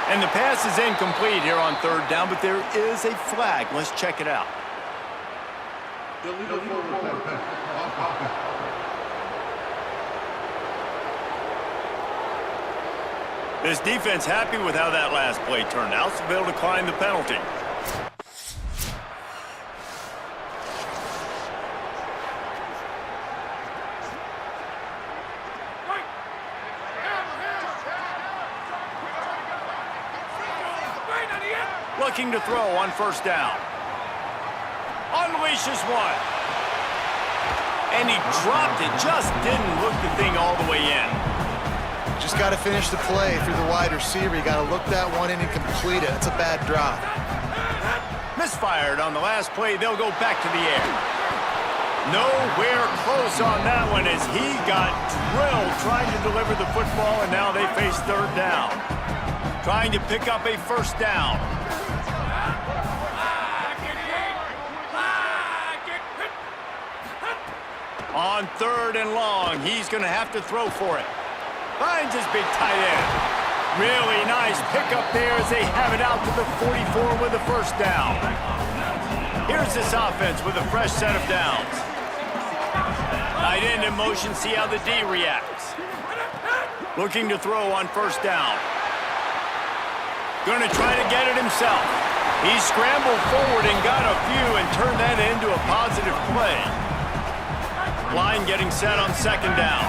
And the pass is incomplete here on third down, but there is a flag. Let's check it out. This defense happy with how that last play turned out, so they'll decline the penalty. Looking to throw on first down. Unleashes one. And he dropped it. Just didn't look the thing all the way in. Just got to finish the play through the wide receiver. You got to look that one in and complete it. That's a bad drop. Misfired on the last play. They'll go back to the air. Nowhere close on that one as he got drilled trying to deliver the football, and now they face third down. Trying to pick up a first down. On third and long, he's going to have to throw for it. Finds his big tight end. Really nice pickup there as they have it out to the 44 with a first down. Here's this offense with a fresh set of downs. Tight end in motion, see how the D reacts. Looking to throw on first down. Going to try to get it himself. He scrambled forward and got a few and turned that into a positive play. Line getting set on second down.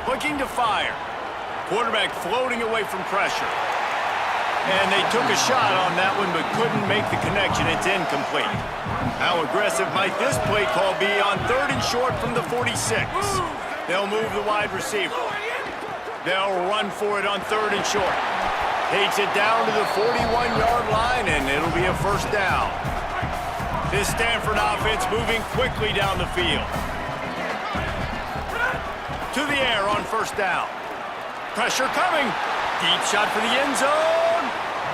Looking to fire. Quarterback floating away from pressure. And they took a shot on that one but couldn't make the connection. It's incomplete. How aggressive might this play call be on third and short from the 46? They'll move the wide receiver. They'll run for it on third and short. Takes it down to the 41-yard line, and it'll be a first down. This Stanford offense moving quickly down the field. To the air on first down. Pressure coming. Deep shot for the end zone.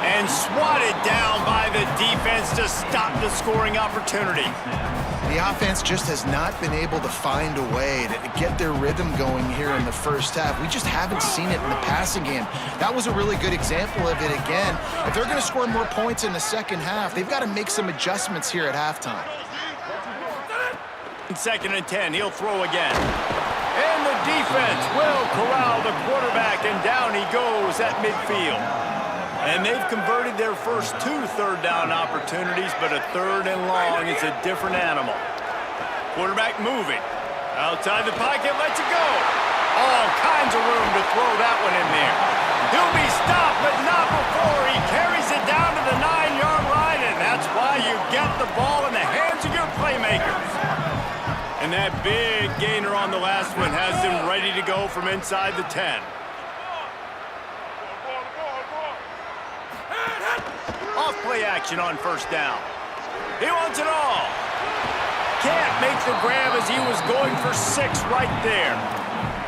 And swatted down by the defense to stop the scoring opportunity. The offense just has not been able to find a way to get their rhythm going here in the first half. We just haven't seen it in the passing game. That was a really good example of it again. If they're going to score more points in the second half, they've got to make some adjustments here at halftime. Second and 10, he'll throw again. And the defense will corral the quarterback, and down he goes at midfield. And they've converted their first 2 third down opportunities, but a third and long is a different animal. Quarterback moving. Outside the pocket, lets it go. All kinds of room to throw that one in there. He'll be stopped, but not before he carries it down to the 9-yard line, and that's why you get the ball in the hands of your playmakers. And that big gainer on the last one has them ready to go from inside the 10. Off-play action on first down. He wants it all. Can't make the grab as he was going for 6 right there.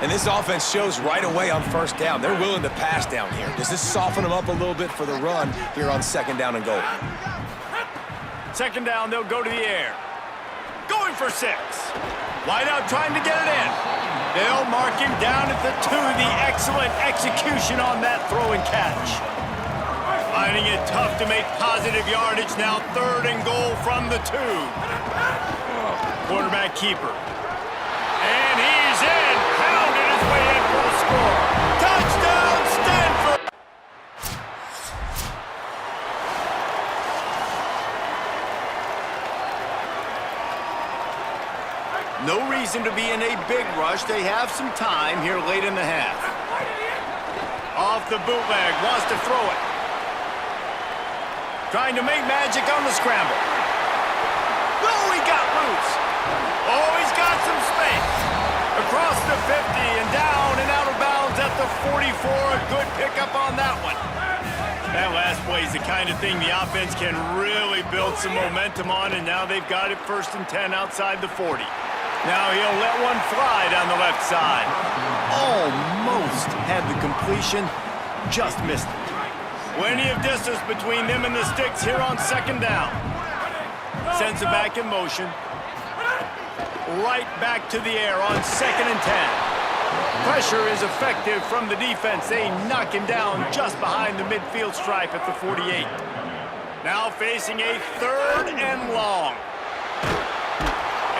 And this offense shows right away on first down. They're willing to pass down here. Does this soften them up a little bit for the run here on second down and goal? Second down, they'll go to the air. Going for 6. Wide out trying to get it in. They'll mark him down at the 2. The excellent execution on that throw and catch. Finding it tough to make positive yardage. Now third and goal from the 2. Quarterback keeper. And he's in. Pounded his way in for the score. Touchdown, Stanford! No reason to be in a big rush. They have some time here late in the half. Off the bootleg. Wants to throw it. Trying to make magic on the scramble. Oh, he got loose. Oh, he's got some space. Across the 50 and down and out of bounds at the 44. A good pickup on that one. That last play is the kind of thing the offense can really build some momentum on, and now they've got it first and 10 outside the 40. Now he'll let one fly down the left side. Almost had the completion, just missed it. Plenty of distance between them and the sticks here on second down. Sends it back in motion. Right back to the air on second and 10. Pressure is effective from the defense. They knock him down just behind the midfield stripe at the 48. Now facing a third and long.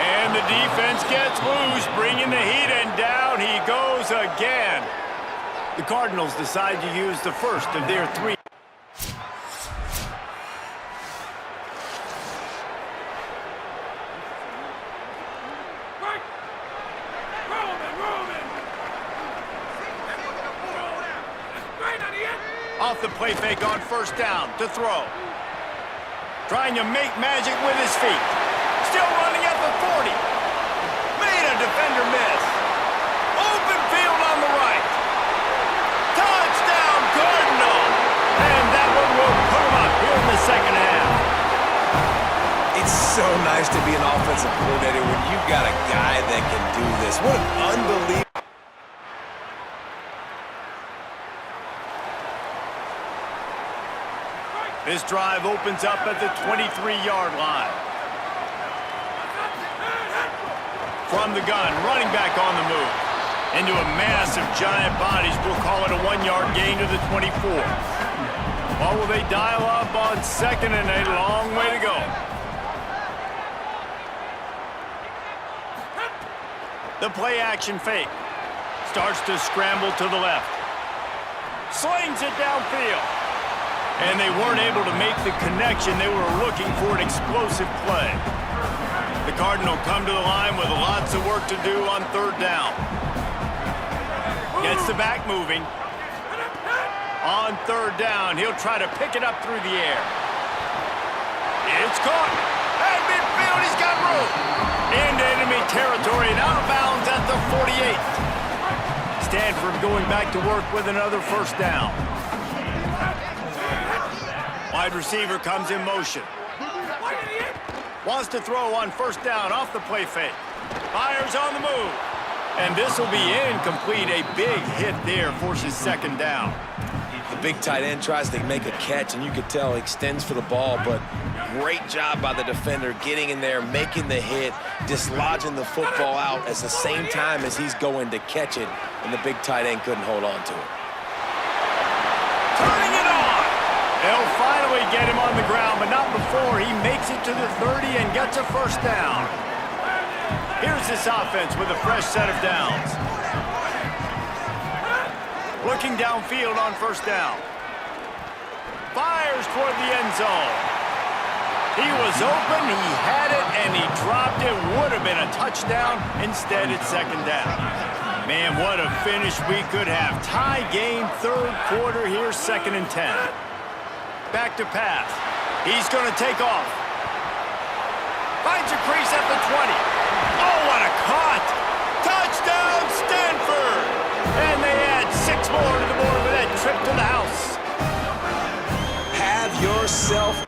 And the defense gets loose, bringing the heat, and down he goes again. The Cardinals decide to use the first of their 3. Off the play fake on first down to throw. Trying to make magic with his feet. Still running at the 40. Made a defender miss. Open field on the right. Touchdown, Cardinal. And that one will put him up here in the second half. It's so nice to be an offensive coordinator when you've got a this. What an unbelievable... This drive opens up at the 23-yard line. From the gun, running back on the move. Into a mass of giant bodies. We'll call it a 1-yard gain to the 24. Or will they dial up on second and a long way to go? The play action fake. Starts to scramble to the left. Slings it downfield. And they weren't able to make the connection. They were looking for an explosive play. The Cardinal come to the line with lots of work to do on third down. Gets the back moving. On third down, he'll try to pick it up through the air. It's caught. At midfield, he's got room. Into enemy territory and out of bounds at the 48. Stanford going back to work with another first down. Wide receiver comes in motion. Wants to throw on first down off the play fake. Fires on the move. And this will be incomplete. A big hit there forces second down. The big tight end tries to make a catch, and you could tell he extends for the ball, but great job by the defender getting in there, making the hit, dislodging the football out at the same time as he's going to catch it, and the big tight end couldn't hold on to it. Turning it on! They'll finally get him on the ground, but not before he makes it to the 30 and gets a first down. Here's this offense with a fresh set of downs. Looking downfield on first down. Fires toward the end zone. He was open, he had it, and he dropped it. Would have been a touchdown. Instead, it's second down. Man, what a finish we could have. Tie game, third quarter here, 2nd and 10. Back to pass. He's going to take off. Finds a crease at the 20. Oh, what a caught! Touchdown, Stanford! And they add 6 more to the board with that trip to the house. Have yourself...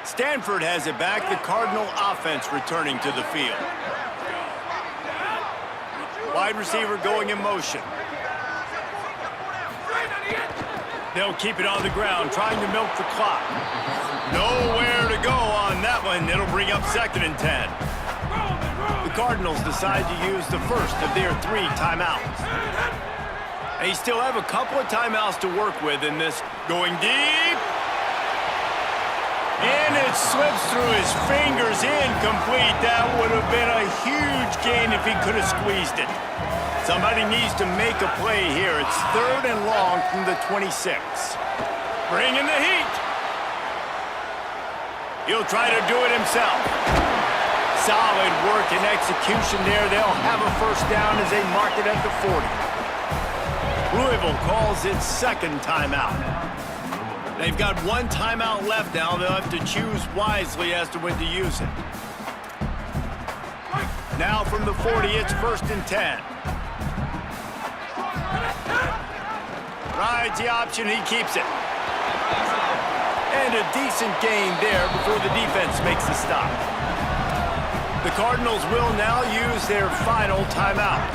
Stanford has it back. The Cardinal offense returning to the field. Wide receiver going in motion. They'll keep it on the ground, trying to milk the clock. Nowhere to go on that one. It'll bring up 2nd and 10. The Cardinals decide to use the first of their 3 timeouts. They still have a couple of timeouts to work with in this. Going deep. And it slips through his fingers, incomplete. That would have been a huge gain if he could have squeezed it. Somebody needs to make a play here. It's 3rd and long from the 26. Bringing the heat. He'll try to do it himself. Solid work and execution there. They'll have a first down as they mark it at the 40. Louisville calls its 2nd timeout. They've got 1 timeout left now. They'll have to choose wisely as to when to use it. Now from the 40, it's 1st and 10. Rides the option, he keeps it. And a decent gain there before the defense makes the stop. The Cardinals will now use their final timeout.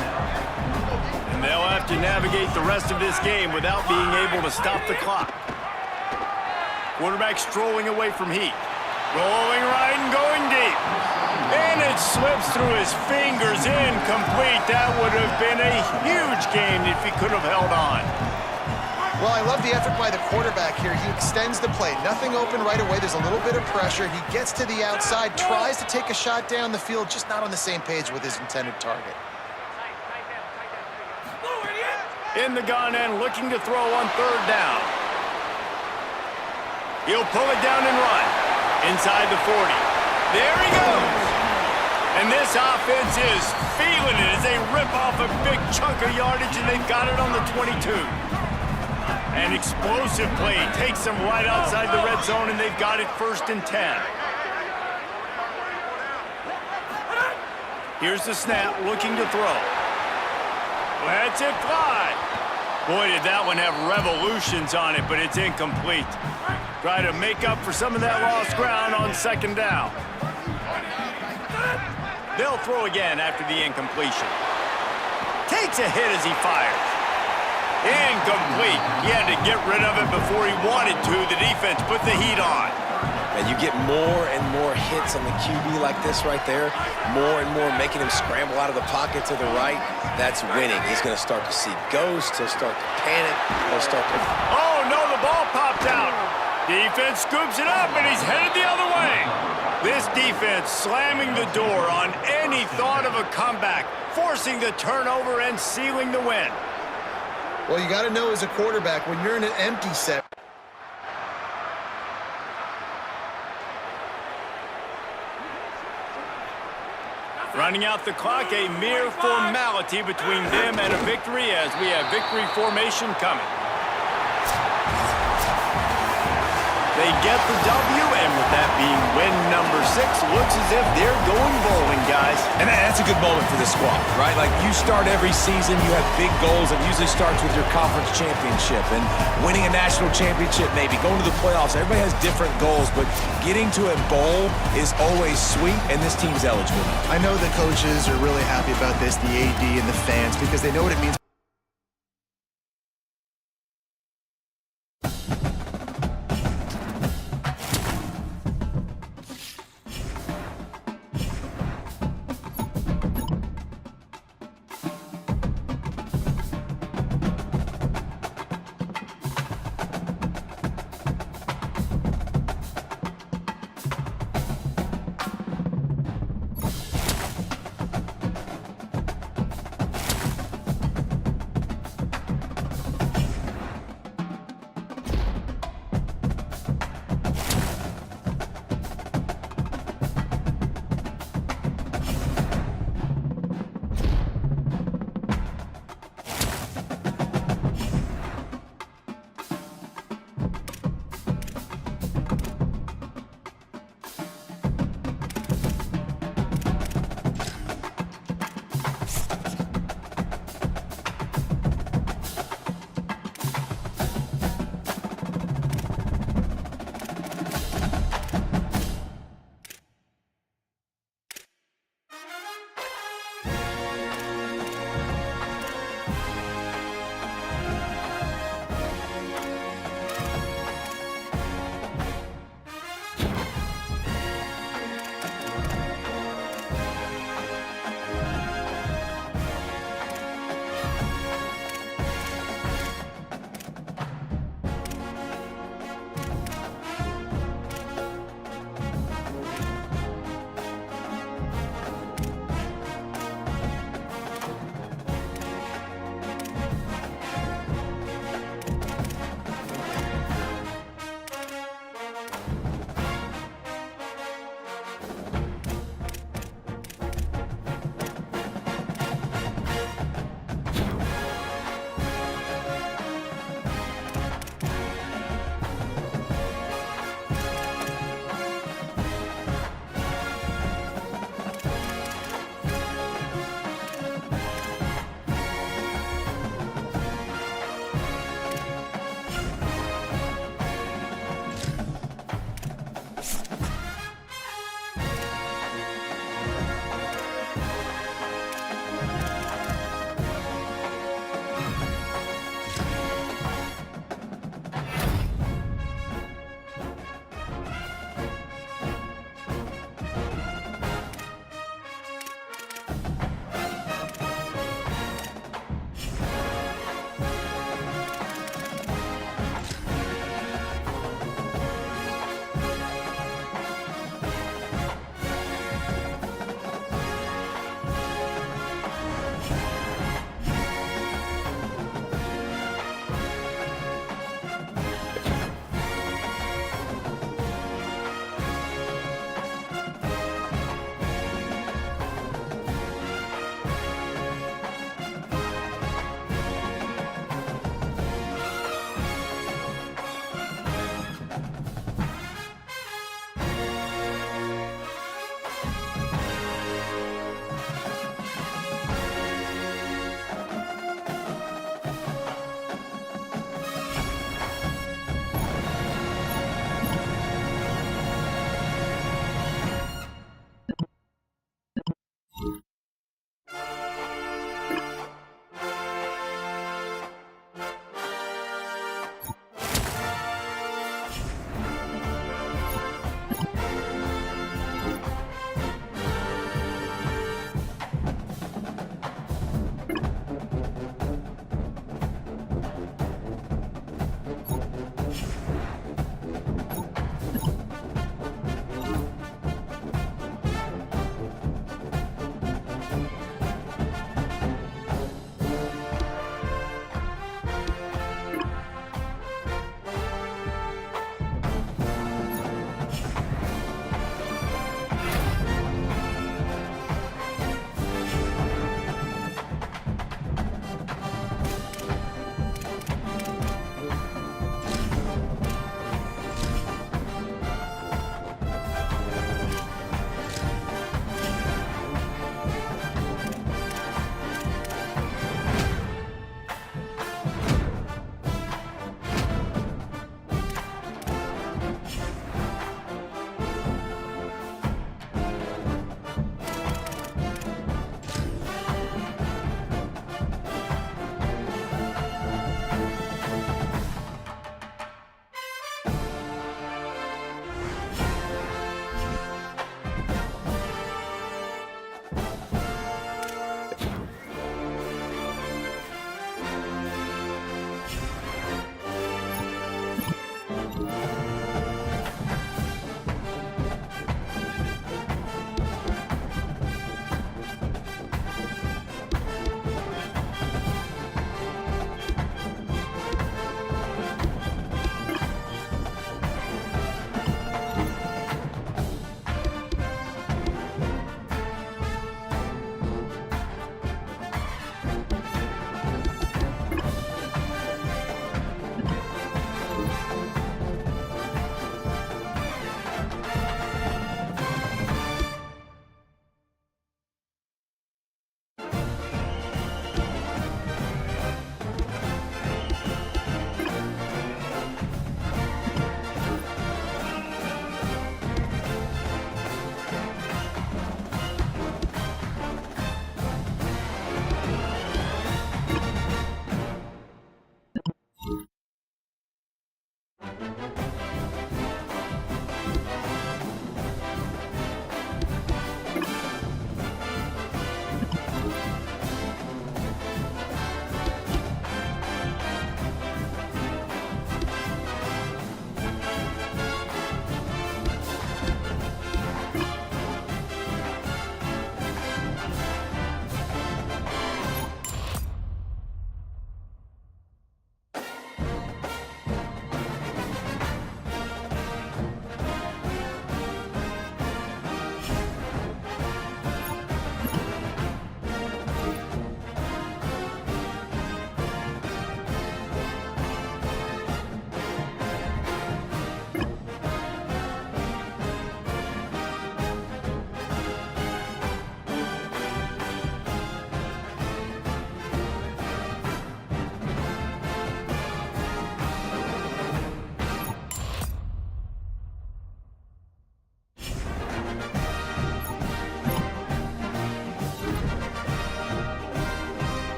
And they'll have to navigate the rest of this game without being able to stop the clock. Quarterback strolling away from heat. Rolling right and going deep. And it slips through his fingers, incomplete. That would have been a huge gain if he could have held on. Well, I love the effort by the quarterback here. He extends the play. Nothing open right away. There's a little bit of pressure. He gets to the outside, tries to take a shot down the field, just not on the same page with his intended target. In the gun and looking to throw on 3rd down. He'll pull it down and run. Inside the 40. There he goes. And this offense is feeling it as they rip off a big chunk of yardage, and they've got it on the 22. An explosive play takes them right outside the red zone, and they've got it 1st and 10. Here's the snap, looking to throw. Lets it fly. Boy, did that one have revolutions on it, but it's incomplete. Try to make up for some of that lost ground on second down. They'll throw again after the incompletion. Takes a hit as he fires. Incomplete. He had to get rid of it before he wanted to. The defense put the heat on. And you get more and more hits on the QB like this right there, more and more making him scramble out of the pocket to the right. That's winning. He's going to start to see ghosts. He'll start to panic. He'll start to... Oh, no, the ball popped out. Defense scoops it up, and he's headed the other way. This defense slamming the door on any thought of a comeback, forcing the turnover and sealing the win. Well, you got to know as a quarterback, when you're in an empty set, running out the clock, a mere formality between them and a victory as we have victory formation coming. They get the W, and with that being win number 6, looks as if they're going bowling, guys. And that's a good moment for the squad, right? Like, you start every season, you have big goals. It usually starts with your conference championship and winning a national championship, maybe going to the playoffs. Everybody has different goals, but getting to a bowl is always sweet, and this team's eligible. I know the coaches are really happy about this, the AD and the fans, because they know what it means.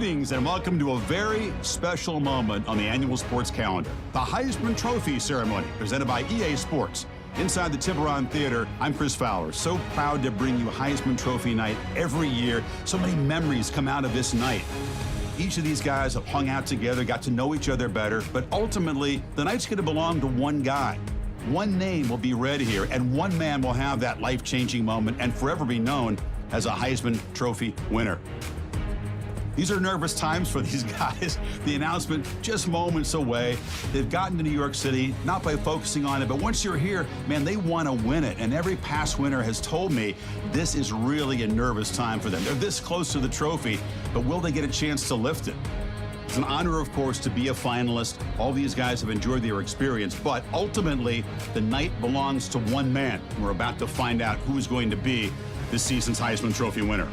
Greetings and welcome to a very special moment on the annual sports calendar. The Heisman Trophy ceremony presented by EA Sports. Inside the Tiburon Theater, I'm Chris Fowler. So proud to bring you Heisman Trophy night every year. So many memories come out of this night. Each of these guys have hung out together, got to know each other better, but ultimately, the night's going to belong to one guy. One name will be read here, and one man will have that life-changing moment and forever be known as a Heisman Trophy winner. These are nervous times for these guys. The announcement just moments away. They've gotten to New York City, not by focusing on it, but once you're here, man, they want to win it. And every past winner has told me this is really a nervous time for them. They're this close to the trophy, but will they get a chance to lift it? It's an honor, of course, to be a finalist. All these guys have enjoyed their experience, but ultimately, the night belongs to one man. We're about to find out who's going to be this season's Heisman Trophy winner.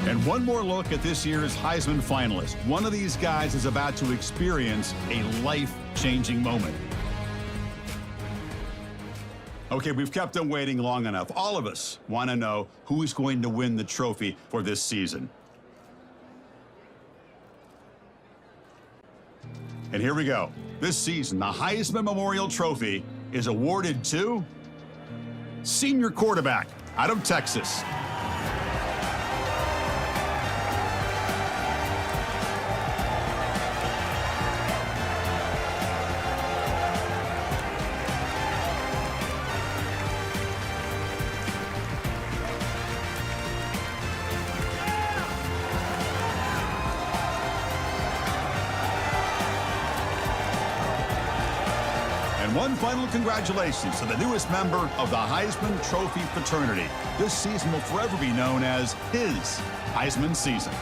And one more look at this year's Heisman finalists. One of these guys is about to experience a life-changing moment. Okay, we've kept them waiting long enough. All of us want to know who is going to win the trophy for this season. And here we go. This season, the Heisman Memorial Trophy is awarded to senior quarterback out of Texas. And one final congratulations to the newest member of the Heisman Trophy fraternity. This season will forever be known as his Heisman season.